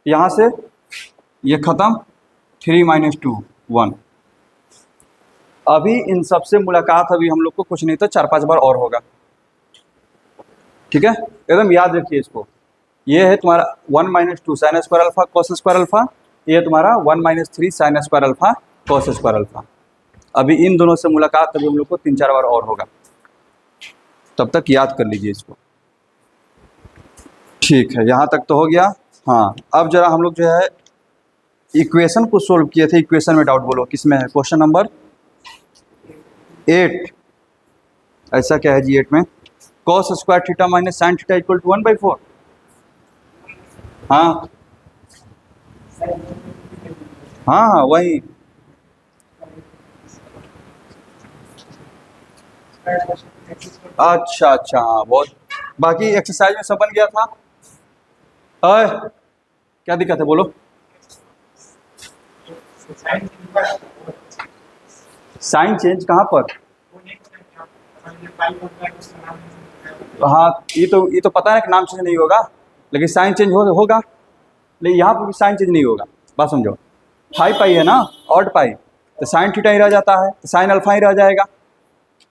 यहाँ से ये खत्म, 3 - 2 1। अभी इन सब से मुलाकात अभी हम लोग को कुछ नहीं तो 4-5 बार और होगा, ठीक है। एकदम याद रखिए इसको। ये है तुम्हारा 1 - 2 sin square alpha cos square alpha, ये तुम्हारा 1 - 3 sin square alpha cos square alpha. अभी इन दोनों से मुलाकात अभी हम लोग को 3-4 बार और होगा, तब तक याद कर लीजिए इसको, ठीक है। यहाँ तक तो हो गया। हाँ, अब जरा हम लोग जो है इक्वेशन को सोल्व किए थे। इक्वेशन में डाउट बोलो किस में है? Question number 8। ऐसा क्या है जी 8 में? cos square theta minus sin theta equal to 1/4। हाँ हाँ वही। अच्छा अच्छा, हाँ बहुत। बाकी एक्सरसाइज में सब बन गया था। अय क्या दिक्कत है बोलो? साइन चेंज कहाँ पर? हाँ, ये तो पता है कि नाम चेंज नहीं होगा, लेकिन साइन चेंज होगा। लेकिन यहाँ पर भी साइन चेंज नहीं होगा। बात समझो, 5π है ना, ऑड पाई, तो साइन थीटा ही रह जाता है, तो साइन अल्फा ही रह जाएगा।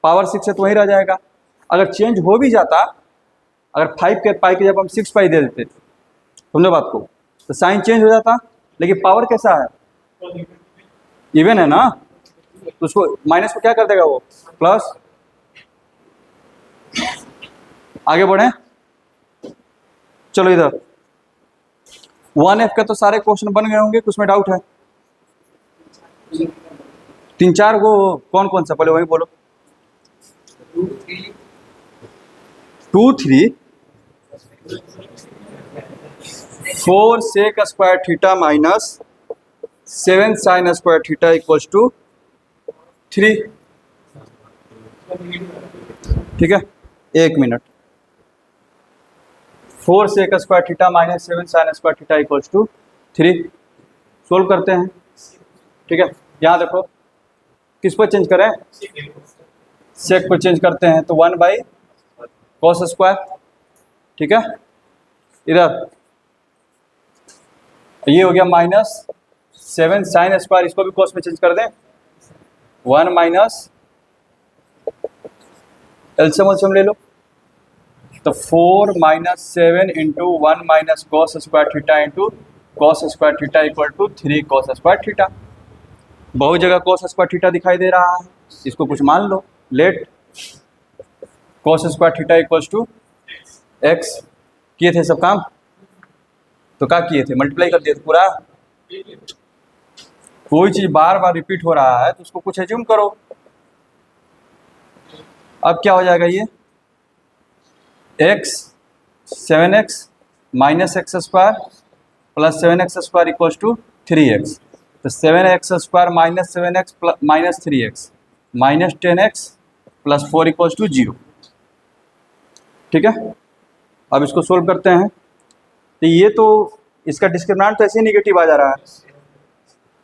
पावर 6 है तो वही रह जाएगा। अगर चेंज हो भी जाता, अगर 5 के पाई के जब हम 6π दे देते, समझो बात को, तो साइन चेंज हो जाता। लेकिन पावर कैसा है? इवन है ना, तो उसको माइनस को क्या कर देगा वो? प्लस। आगे बढ़े, चलो इधर 1F के तो सारे क्वेश्चन बन गए होंगे, कुछ में डाउट है? 3-4 को कौन कौन सा, पहले वही बोलो। 2 3 4 sec square theta minus 7 sin square theta equals to 3, ठीक है। 1 minute. 4 sec square theta minus 7 sin square theta equals to 3। Solve करते हैं, ठीक है। यहाँ देखो, किस पर चेंज करें? सेक पर चेंज करते हैं, तो 1/cos स्क्वायर, ठीक है। इधर ये हो गया -7 sin स्क्वायर, इसको भी cos में चेंज कर दें, 1 माइनस एलसीएम ले लो, तो 4 - 7 into 1 minus cos square theta into cos square theta equal to 3 cos square theta. बहुत जगह cos स्क्वायर थीटा दिखाई दे रहा है, इसको कुछ मान लो। Let cos square theta equals to x। किए थे सब काम, तो क्या किए थे? मल्टीप्लाई कर दिए थे पूरा। कोई चीज बार बार रिपीट हो रहा है तो उसको कुछ एज्यूम करो। अब क्या हो जाएगा? ये x 7x minus x square plus 7x square equals to 3x, तो तो 7x² minus 7x minus 3x minus 10x plus 4 equals to 0। ठीक है, अब इसको सोल्व करते हैं। तो ये तो इसका डिस्क्रिमिनेंट तो ऐसे ही निगेटिव आ जा रहा है।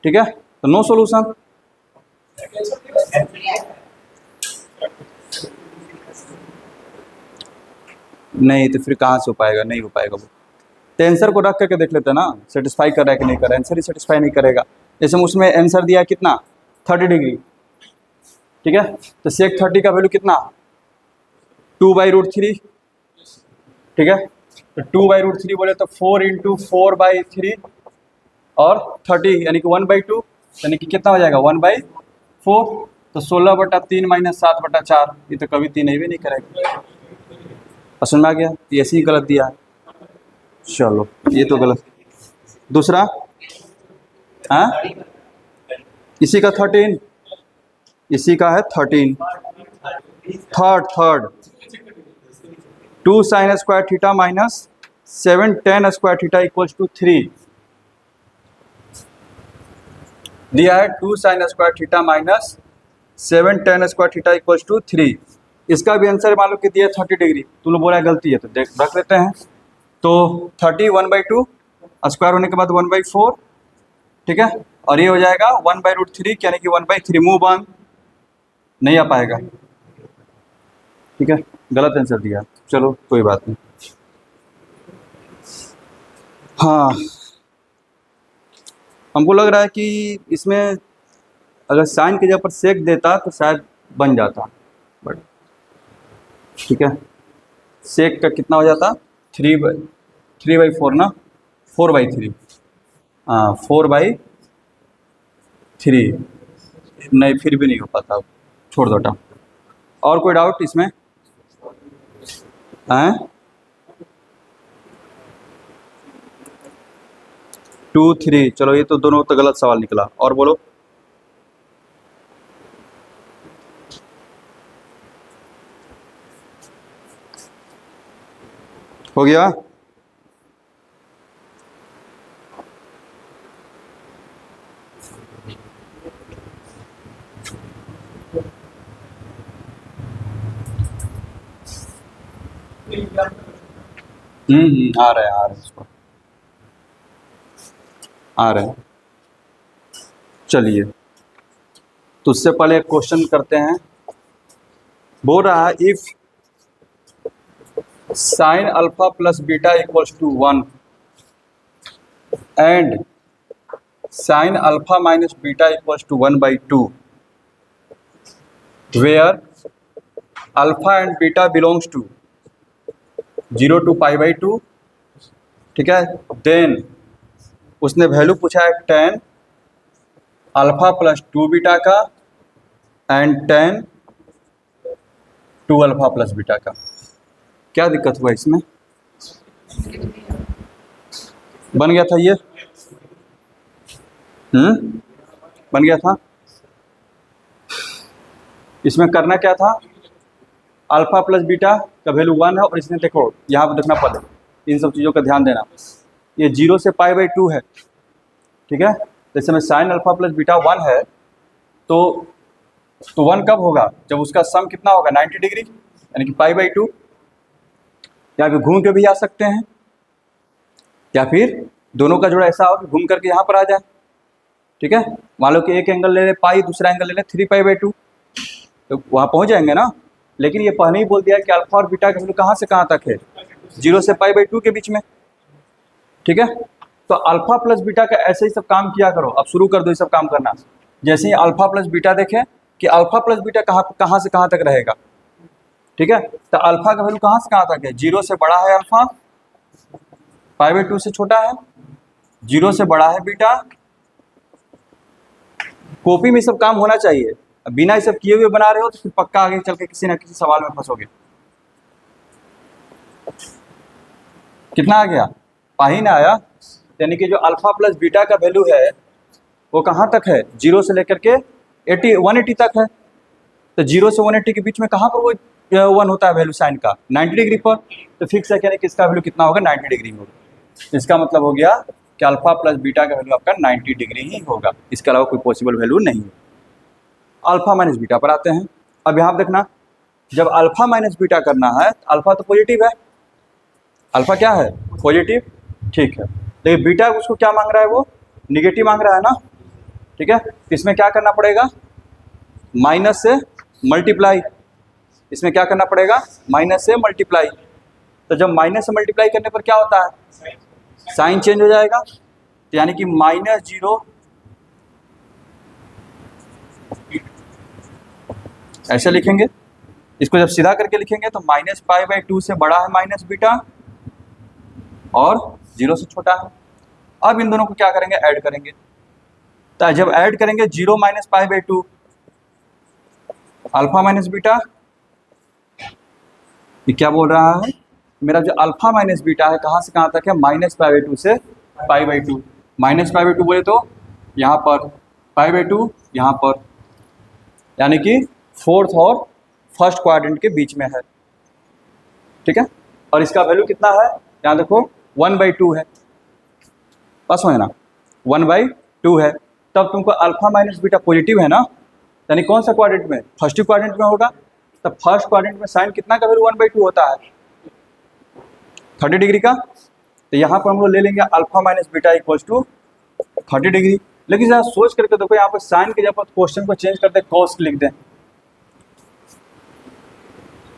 ठीक है, तो नो सॉल्यूशन। नहीं तो फिर कहाँ से हो पाएगा, नहीं हो पाएगा वो। तो आंसर को रख करके देख लेते हैं ना, सेटिस्फाई कर रहा है कि नहीं कर रहा है। आंसर ही सेटिस्फाई नहीं करेगा। जैसे उसमें आंसर दिया है कितना, 30 डिग्री। ठीक है, तो सेक 30 का वैल्यू कितना, 2/√3। ठीक है, तो 2/√3 बोले तो 4 × 4/3 और 30 यानी कि 1/2 यानी कि कितना हो जाएगा 1/4। तो 16/3 माइनस 7/4, ये तो कभी 3 भी नहीं करेगा। समझ में आ गया, ये ऐसे ही गलत दिया है। चलो ये तो गलत। दूसरा हाँ, इसी का 13, इसी का है 13। Third 2 sin² theta minus 7 tan² theta equals to 3 दिया है। 2 sin² theta minus 7 tan² theta equals to 3। इसका भी आंसर मान लो कि दिया 30 डिग्री, तुम लोग बोला गलती है तो देख रख लेते हैं। तो 30 1/2 स्क्वायर होने के बाद 1/4। ठीक है, और ये हो जाएगा 1/√3 यानी कि 1/3। मूव ऑन, नहीं आ पाएगा। ठीक है, गलत आंसर दिया, चलो कोई बात नहीं। हाँ, हमको लग रहा है कि इसमें अगर साइन की जगह पर सेक देता तो शायद बन जाता, बट ठीक है। सेक का कितना हो जाता, 3/4 ना, 4/3। हाँ 4/3, नहीं फिर भी नहीं हो पाता, छोड़ दो टाइम। और कोई डाउट इसमें हैं? 2 3, चलो ये तो दोनों तो गलत सवाल निकला। और बोलो, हो गया? आ रहे हैं इसको, आ रहे हैं। चलिए, तो उससे पहले एक क्वेश्चन करते हैं। बोल रहा है if sin alpha plus beta equals to 1 and sin alpha minus beta equals to 1/2 where alpha and beta belongs to 0 to π/2। ठीक है, देन उसने वैल्यू पूछा है tan अल्फा प्लस 2 बीटा का and tan 2 alpha plus beta का। क्या दिक्कत हुआ इसमें? बन गया था ये, बन गया था। इसमें करना क्या था, अल्फा प्लस बीटा का वैल्यू 1 है और इसने देखो यहाँ पर देखना पड़े, इन सब चीज़ों का ध्यान देना। ये 0 से π/2 है। ठीक है, जैसे में साइन अल्फा प्लस बीटा 1 है तो 1 कब होगा, जब उसका सम कितना होगा 90 डिग्री यानी कि π/2। या फिर घूम के भी आ सकते हैं, या फिर दोनों का जोड़ा ऐसा हो कि घूम करके यहाँ पर आ जाए। ठीक है, मान लो कि एक एंगल ले ले पाई, दूसरा एंगल ले ले 3π/2, तो वहाँ पहुँच जाएंगे ना। लेकिन ये पहले ही बोल दिया कि अल्फा और बीटा का वैल्यू कहाँ से कहाँ तक है, 0 से π/2 के बीच में। ठीक है, तो अल्फा प्लस बीटा का ऐसे ही सब काम किया करो। अब शुरू कर दो ये सब काम करना। जैसे ही अल्फा प्लस बीटा देखें कि अल्फा प्लस बीटा कहाँ से कहाँ तक रहेगा। ठीक है, तो अल्फा का वैल्यू कहाँ से कहाँ तक है, 0 से बड़ा है अल्फा, π/2 से छोटा है, 0 से बड़ा है बीटा। कॉपी में सब काम होना चाहिए, बिना ये सब किए हुए बना रहे हो तो फिर पक्का आगे चल के किसी ना किसी सवाल में फंसोगे। कितना आ गया, पाही ना आया, यानी कि जो अल्फा प्लस बीटा का वैल्यू है वो कहाँ तक है, 0 से लेकर के 180 तक है। तो 0 से 180 के बीच में कहाँ पर वो 1 होता है वैल्यू साइन का, 90 डिग्री पर। तो फिक्स है कि इसका वैल्यू कितना होगा, 90 डिग्री होगा। इसका मतलब हो गया कि अल्फा प्लस बीटा का वैल्यू आपका 90 डिग्री ही होगा, इसके अलावा कोई पॉसिबल वैल्यू नहीं है। अल्फा माइनस बीटा पर आते हैं। अब यहाँ देखना, जब अल्फा माइनस बीटा करना है तो अल्फा तो पॉजिटिव है, अल्फा क्या है पॉजिटिव, ठीक है। लेकिन बीटा उसको क्या मांग रहा है, वो निगेटिव मांग रहा है ना, ठीक है। इसमें क्या करना पड़ेगा, माइनस से मल्टीप्लाई, इसमें क्या करना पड़ेगा, माइनस से मल्टीप्लाई। तो जब माइनस से मल्टीप्लाई करने पर क्या होता है, साइन चेंज हो जाएगा, तो यानी कि -0 ऐसे लिखेंगे। इसको जब सीधा करके लिखेंगे तो -π/2 से बड़ा है माइनस बीटा और 0 से छोटा है। अब इन दोनों को क्या करेंगे, ऐड करेंगे। तो जब ऐड करेंगे 0 - π/2 अल्फा माइनस बीटा, ये क्या बोल रहा है, मेरा जो अल्फा माइनस बीटा है कहाँ से कहाँ तक है, -π/2 से π/2। -π/2 बोले तो यहाँ पर, π/2 यहाँ पर, यानी कि फोर्थ और फर्स्ट क्वाड्रेंट के बीच में है, ठीक है। और इसका वैल्यू कितना है, यहाँ देखो 1/2 है, बस है ना, 1/2 है। तब तुमको अल्फा माइनस बीटा पॉजिटिव है ना, यानी कौन सा क्वाड्रेंट में, फर्स्ट क्वाड्रेंट में होगा। तब फर्स्ट क्वाड्रेंट में साइन कितना का वैल्यू 1/2 होता है, 30 डिग्री का। तो यहाँ पर हम लोग ले लेंगे alpha minus beta equals to 30 degree. लेकिन जरा सोच करके देखो, यहाँ पर साइन के जब क्वेश्चन को चेंज करते कॉस लिख दें,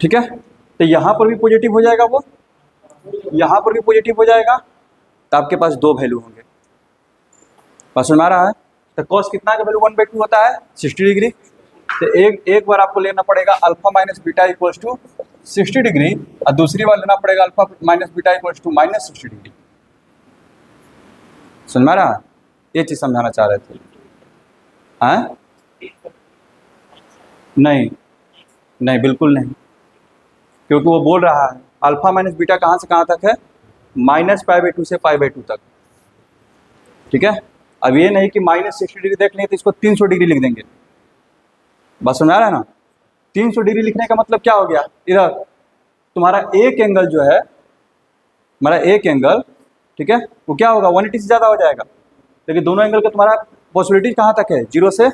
ठीक है। तो यहाँ पर भी पॉजिटिव हो जाएगा, वो यहाँ पर भी पॉजिटिव हो जाएगा, तो आपके पास दो वैल्यू होंगे। बस में आ रहा है। तो कॉस कितना का वैल्यू 1/2 होता है, 60 डिग्री। तो एक बार आपको लेना पड़ेगा alpha minus beta equals to 60 degree, और दूसरी बार लेना पड़ेगा alpha minus beta equals to -60 degree. समझ में आ रहा है, ये चीज़ समझाना चाह रहे थे। हाँ नहीं नहीं, बिल्कुल नहीं, क्योंकि वो बोल रहा है अल्फा माइनस बीटा कहाँ से कहाँ तक है, -π/2 से π/2 तक, ठीक है। अब ये नहीं कि -60 डिग्री देख लें तो इसको 300 डिग्री लिख देंगे, बस समझ आ रहा है ना। 300 डिग्री लिखने का मतलब क्या हो गया, इधर तुम्हारा एक एंगल जो है, हमारा एक एंगल, ठीक है, वो क्या होगा 180 से ज़्यादा हो जाएगा। लेकिन दोनों एंगल का तुम्हारा पॉसिबिलिटी कहाँ तक है, 0 से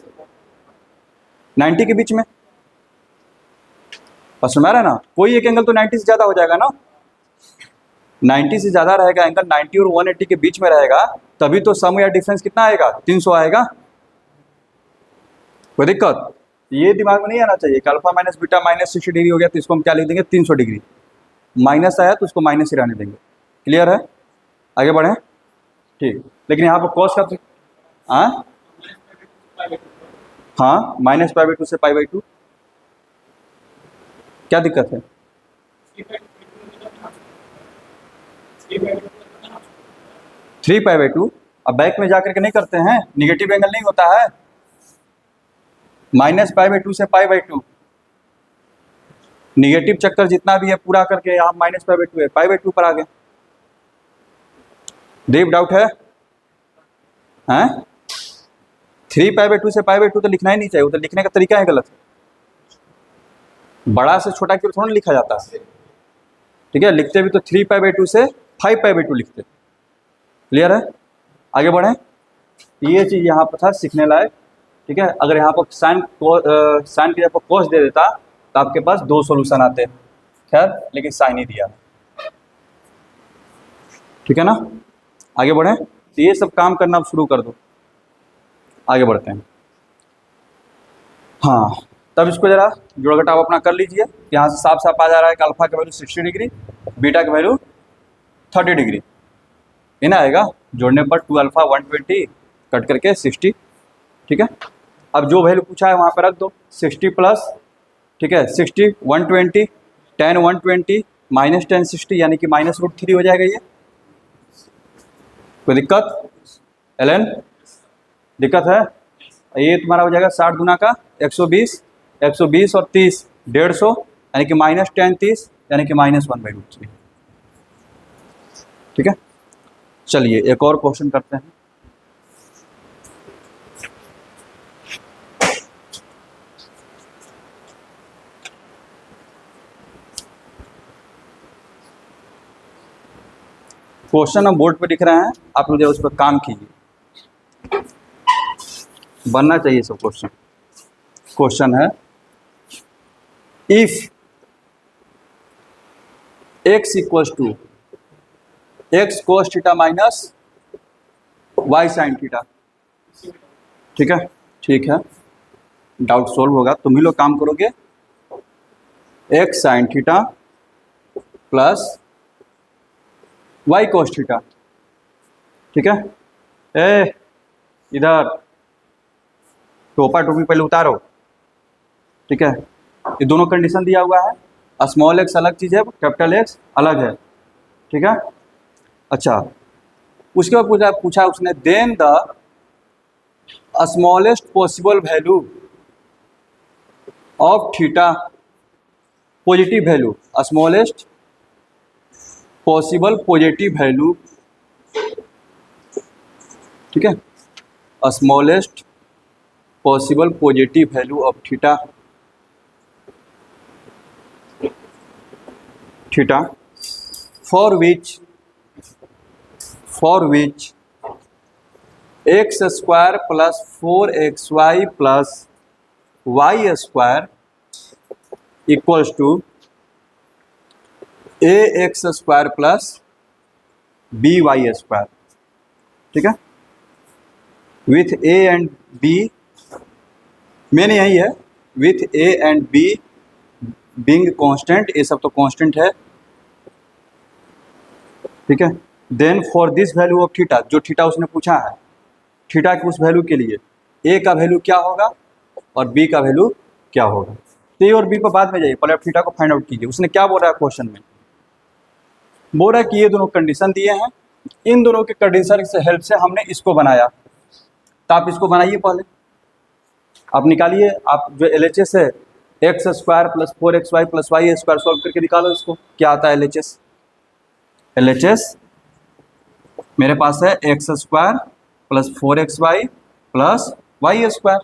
90 के बीच में, बस समझ आ रहा है ना। कोई एक एंगल तो 90 से ज़्यादा हो जाएगा ना, 90 से ज़्यादा रहेगा एंगल, 90 और 180 के बीच में रहेगा, तभी तो सम या डिफरेंस कितना आएगा, 300 आएगा। कोई दिक्कत, ये दिमाग में नहीं आना चाहिए कि अल्फा माइनस बीटा -60 डिग्री हो गया तो इसको हम क्या लिख देंगे 300 डिग्री, माइनस आया तो उसको माइनस ही रहने देंगे। क्लियर है, आगे बढ़ें, ठीक। लेकिन यहाँ पर कॉस का, हाँ हाँ, -π/2 से π/2, क्या दिक्कत है, 3π/2। अब बैक में जाकर के नहीं करते हैं, निगेटिव एंगल नहीं होता है, -π/2 से π/2, निगेटिव चक्कर जितना भी है पूरा करके यहाँ -π/2 है, π/2 पर आ गए। डीप डाउट है, हैं 3π/2 से π/2 तो लिखना ही नहीं चाहिए, वो तो लिखने का तरीका है गलत, बड़ा से छोटा की ओर थोड़ा लिखा जाता है, ठीक है। लिखते भी तो 3π/2 से 5π/2 लिखते। क्लियर है, आगे बढ़ें। ये चीज़ यहाँ पर था सीखने लायक, ठीक है। अगर यहाँ पर साइन की जगह पर कॉस दे देता तो आपके पास दो सॉल्यूशन आते, खैर लेकिन साइन ही दिया, ठीक है ना। आगे बढ़ें, तो ये सब काम करना आप शुरू कर दो, आगे बढ़ते हैं। हाँ, तब इसको जरा जोड़ घटाव अपना कर लीजिए। यहाँ से साफ साफ आ जा रहा है कि अल्फा का वैल्यू 60 डिग्री, बीटा का वैल्यू 30 डिग्री, ये ना आएगा। जोड़ने पर 2 अल्फा 120 कट करके 60, ठीक है। अब जो वैल्यू पूछा है वहाँ पर रख दो, 60 प्लस, ठीक है, 60 120 10 120 -10 60, यानी कि -√3 हो जाएगा। ये कोई दिक्कत, एलन दिक्कत है, ये तुम्हारा हो जाएगा 60 गुना का 120, 120 और 30 150, यानी कि -10 30, यानी कि -1/√3, ठीक है। चलिए एक और क्वेश्चन करते हैं। क्वेश्चन हम बोर्ड पे लिख रहे हैं, आप लोग उस पर काम कीजिए, बनना चाहिए सब क्वेश्चन। क्वेश्चन है if x equals to x cos theta minus y sine theta. ठीक है, ठीक है, डाउट सोल्व होगा। तुम ही लोग काम करोगे, x sine theta plus y cos theta. ठीक है, ए इधर टोपा टोपी पहले उतारो। ठीक है, ये दोनों कंडीशन दिया हुआ है, स्मॉल एक्स अलग चीज़ है, कैपिटल एक्स अलग है। ठीक है, अच्छा उसके बाद पूछा उसने then the smallest possible value of theta, positive value, smallest possible positive value. ठीक है, smallest possible positive value of theta, theta for which x square plus 4xy plus y square equals to a x square plus B Y square. ठीक है, with a and b, main यही है, with a and b being constant, ये सब तो constant है। ठीक है, then for this value of theta, जो थीटा उसने पूछा है, थीटा की उस वैल्यू के लिए ए का वैल्यू क्या होगा और बी का वैल्यू क्या होगा। तो ए और बी पर बाद में जाइए, पहले आप थीटा को फाइंड आउट कीजिए। उसने क्या बोल रहा है क्वेश्चन में, बोल रहा है कि ये दोनों कंडीशन दिए हैं, इन दोनों के कंडीशन से हेल्प से हमने इसको बनाया। तो आप इसको बनाइए, पहले आप निकालिए, आप जो LHS है x square plus 4xy plus y square solve करके निकालो इसको, क्या आता है LHS। LHS मेरे पास है x square plus 4xy plus y square,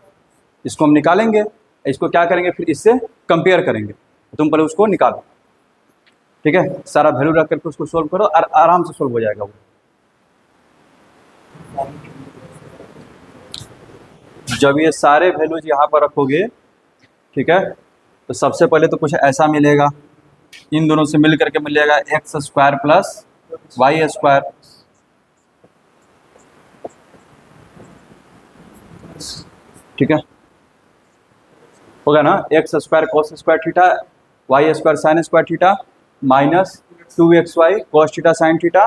इसको हम निकालेंगे, इसको क्या करेंगे फिर इससे कंपेयर करेंगे। तुम पहले उसको निकालो। ठीक है, सारा वैल्यू रख करके उसको सोल्व करो और आराम से सोल्व हो जाएगा वो। जब ये सारे वैल्यूज यहाँ पर रखोगे, ठीक है, तो सबसे पहले तो कुछ ऐसा मिलेगा, इन दोनों से मिल करके मिलेगा x square plus y square. ठीक है, होगा ना, x square cos square theta, Y square sine square theta minus 2xy cos theta sine theta.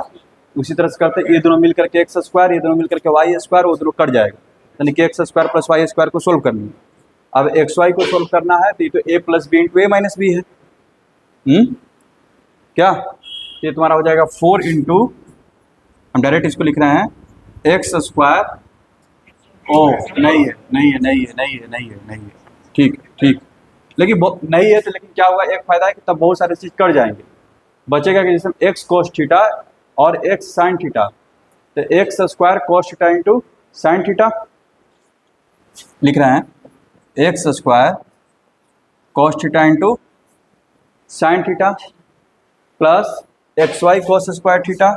उसी तरह से करते ये दोनों मिल करके एक्स स्क्वायर, ये दोनों मिल करके वाई स्क्वायर, वो दोनों कट जाएगा, यानी कि x square plus y square को सोल्व करनी है। अब एक्स वाई को सोल्व करना है तो ये तो ए प्लस बी इंटू ए माइनस बी है। क्या ये तुम्हारा हो जाएगा 4 इंटू, हम डायरेक्ट इसको लिख रहे हैं एक्स स्क्वायर, ओ नहीं है नहीं है नहीं है नहीं है नहीं है नहीं है, ठीक ठीक, लेकिन नहीं है तो लेकिन क्या हुआ, एक फायदा है कि तब बहुत सारे चीज़ कर जाएंगे, बचेगा कि जैसे एक्स कोस थीटा और एक्स साइन थीटा, तो x square cos theta into sine theta लिख रहे हैं, x square cos theta into sine theta plus x y cos square theta.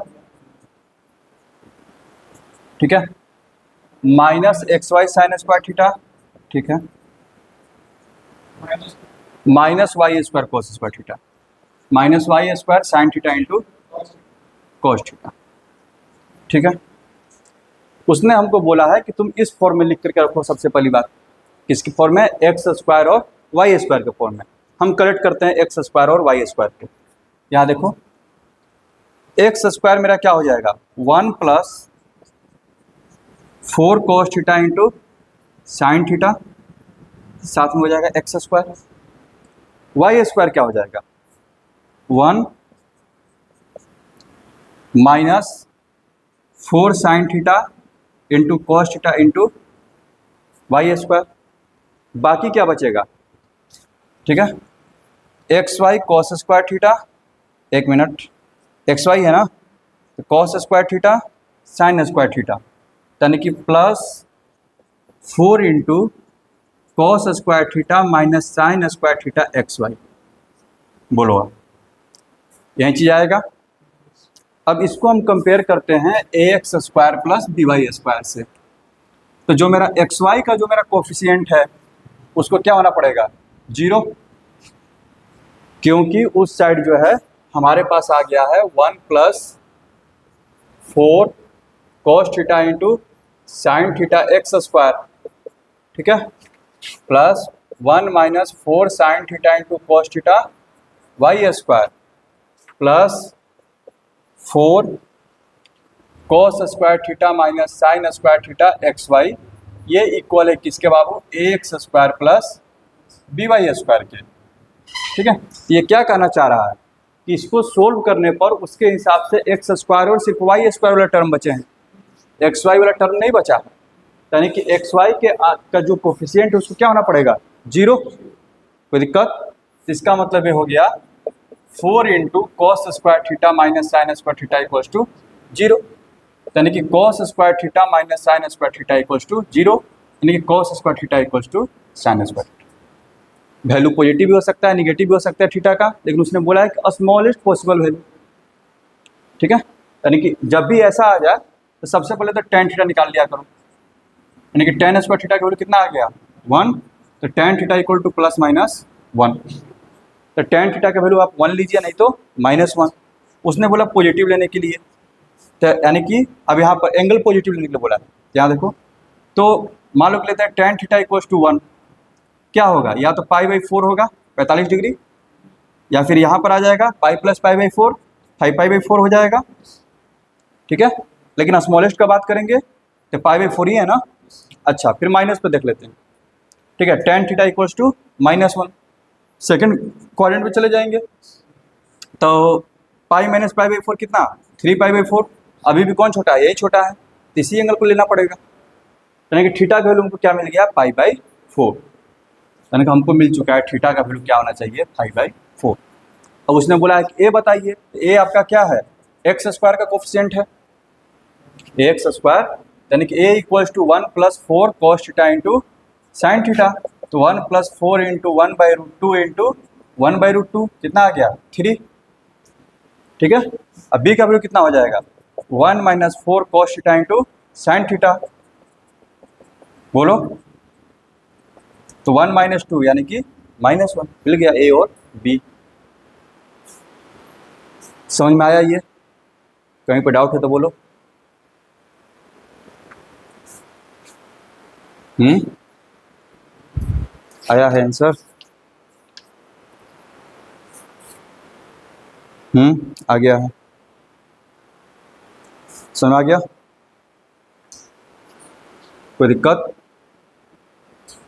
ठीक है, minus x y sine square theta. ठीक है, minus y square cos square theta, minus y square sine theta into cos theta. ठीक है, उसने हमको बोला है कि तुम इस फॉर्म में लिख करके रखो। सबसे पहली बात किसकी फॉर्म में, एक्स स्क्वायर और वाई स्क्वायर के फॉर्म में। हम कलेक्ट करते हैं एक्स स्क्वायर और वाई स्क्वायर के। यहाँ देखो, एक्स स्क्वायर मेरा क्या हो जाएगा, 1 प्लस 4 कोस थीटा इंटू साइन थीटा, साथ में हो जाएगा एक्स स्क्वायर। वाई स्क्वायर क्या हो जाएगा, 1 minus 4 sine theta into cos theta into y square. बाकी क्या बचेगा, ठीक है, x y cos square theta, एक मिनट, एक्स वाई है ना, तो cos square theta sine square theta, यानी कि plus 4 into cos square theta minus sine square theta x y. बोलो आप, यही चीज आएगा। अब इसको हम कंपेयर करते हैं A x square plus B Y square से। तो जो मेरा एक्स वाई का जो मेरा कोफिशिएंट है उसको क्या होना पड़ेगा, 0, क्योंकि उस साइड जो है हमारे पास आ गया है 1 + 4 cos theta into sine theta X square, ठीक है, plus 1 - 4 sine theta into cos theta Y square plus 4 cos square theta minus sine square theta x Y, ये इक्वल है किसके बाबू, A x square plus B Y square के। ठीक है, ये क्या कहना चाह रहा है कि इसको सोल्व करने पर उसके हिसाब से एक्स स्क्वायर और सिर्फ वाई स्क्वायर वाला टर्म बचे हैं, एक्स वाई वाला टर्म नहीं बचा है, यानी कि एक्स वाई का जो कोफिशिएंट है उसको क्या होना पड़ेगा, 0। कोई दिक्कत, इसका मतलब ये हो गया 4 × cos square theta minus sine square theta equals to 0, यानी कि cos square theta minus sine square theta equals to 0, यानी कि cos square theta equals to sine square theta. Value positive भी हो सकता है, निगेटिव भी हो सकता है थीटा का, लेकिन उसने बोला है कि स्मॉलेस्ट पॉसिबल वैल्यू। ठीक है, यानी कि जब भी ऐसा आ जाए तो सबसे पहले तो tan थीटा निकाल लिया करो, यानी कि tan स्क्वायर थीटा की वैल्यू कितना आ गया, 1, तो tan थीटा इक्वल टू +-1, तो tan थीटा का वैल्यू आप 1 लीजिए, नहीं तो -1। उसने बोला पॉजिटिव लेने के लिए, तो यानी कि अब यहाँ पर एंगल पॉजिटिव लेने के लिए बोला है, यहाँ देखो, तो मान लो कि लेते हैं tan थीटा इक्वल्स टू 1, क्या होगा, या तो π/4 होगा 45 डिग्री, या फिर यहाँ पर आ जाएगा π + π/4 5π/4 हो जाएगा। ठीक है, लेकिन स्मॉलेस्ट का बात करेंगे तो π/4 ही है ना। अच्छा, फिर माइनस पे देख लेते हैं। ठीक है, tan theta equals to -1, second quadrant में चले जाएंगे, तो π - π/4 कितना, 3π/4, अभी भी कौन छोटा है, यही छोटा है, तो इसी एंगल को लेना पड़ेगा, यानी कि थीटा का वैल्यू हमको क्या मिल गया, π/4, यानी कि हमको मिल चुका है थीटा का वैल्यू क्या होना चाहिए, 5/4। अब उसने बोला है कि ए बताइए, ए आपका क्या है, एक्स स्क्वायर का कोफिशिएंट है, ए एक्स स्क्वायर, यानी कि A equals to 1 + 4 cos theta into sine theta, तो 1 + 4 × 1/√2 इंटू 1/√2 कितना आ गया, 3। ठीक है, अब बी का वैल्यू कितना हो जाएगा, 1 - 4 cos theta into sine theta, बोलो, तो 1 - 2 यानी कि -1 मिल गया ए और बी। समझ में आया ये, कहीं पर डाउट है तो बोलो। आया है आंसर, आ गया है, समझ में आ गया, कोई दिक्कत,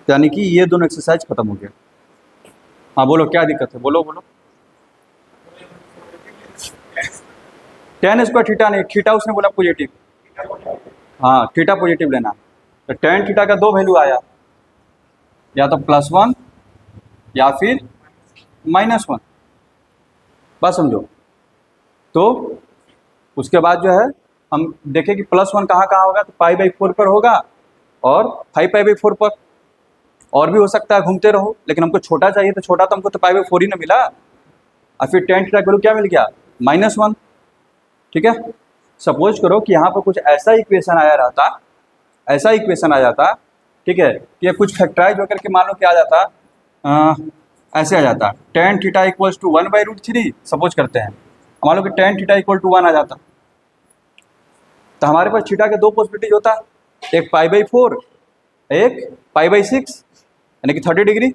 यानी कि ये दोनों एक्सरसाइज खत्म हो गया। हाँ बोलो, क्या दिक्कत है, बोलो बोलो। tan स्क्वायर थीटा नहीं, थीटा उसने बोला पॉजिटिव, हाँ थीटा पॉजिटिव लेना, तो tan थीटा का 2 वैल्यू आया, या तो +1 या फिर -1, बात समझो। तो उसके बाद जो है हम देखें कि +1 कहाँ कहाँ होगा, तो π/4 पर होगा और 5π/4 पर, और भी हो सकता है, घूमते रहो, लेकिन हमको छोटा चाहिए, तो छोटा तो हमको तो π/4 ही ना मिला, और फिर tan थीटा का वैल्यू क्या मिल गया, -1। ठीक है, सपोज करो कि यहाँ पर कुछ ऐसा इक्वेशन आया रहता, ऐसा इक्वेशन आ जाता, ठीक है, कि कुछ फैक्टराइज होकर के मान लो क्या आ जाता, ऐसे आ जाता, tan theta equals to 1/√3, suppose करते हैं, मान लो कि tan थीटा इक्वल टू 1 आ जाता, तो हमारे पास थीटा के 2 पॉसिबिलिटीज होता, एक π/4, एक π/6, यानी कि 30 डिग्री।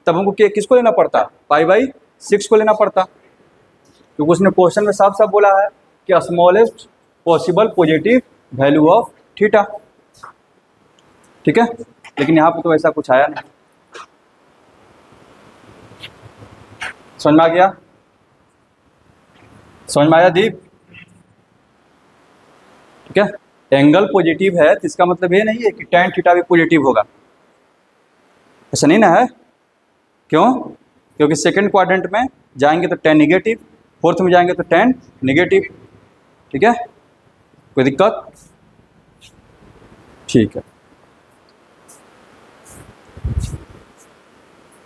तब हमको किसको लेना पड़ता, π/6 को लेना पड़ता, क्योंकि उसने क्वेश्चन में साफ साफ बोला है कि smallest possible positive value of theta. ठीक है, लेकिन यहाँ पे तो ऐसा कुछ आया नहीं। समझ में आ गया, समझ में आया दीप। ठीक है, एंगल पॉजिटिव है तो इसका मतलब ये नहीं है कि tan थीटा भी पॉजिटिव होगा, ऐसा नहीं ना है। क्यों, क्योंकि सेकंड क्वाड्रेंट में जाएंगे तो tan निगेटिव, फोर्थ में जाएंगे तो tan नेगेटिव। ठीक है, कोई दिक्कत, ठीक है।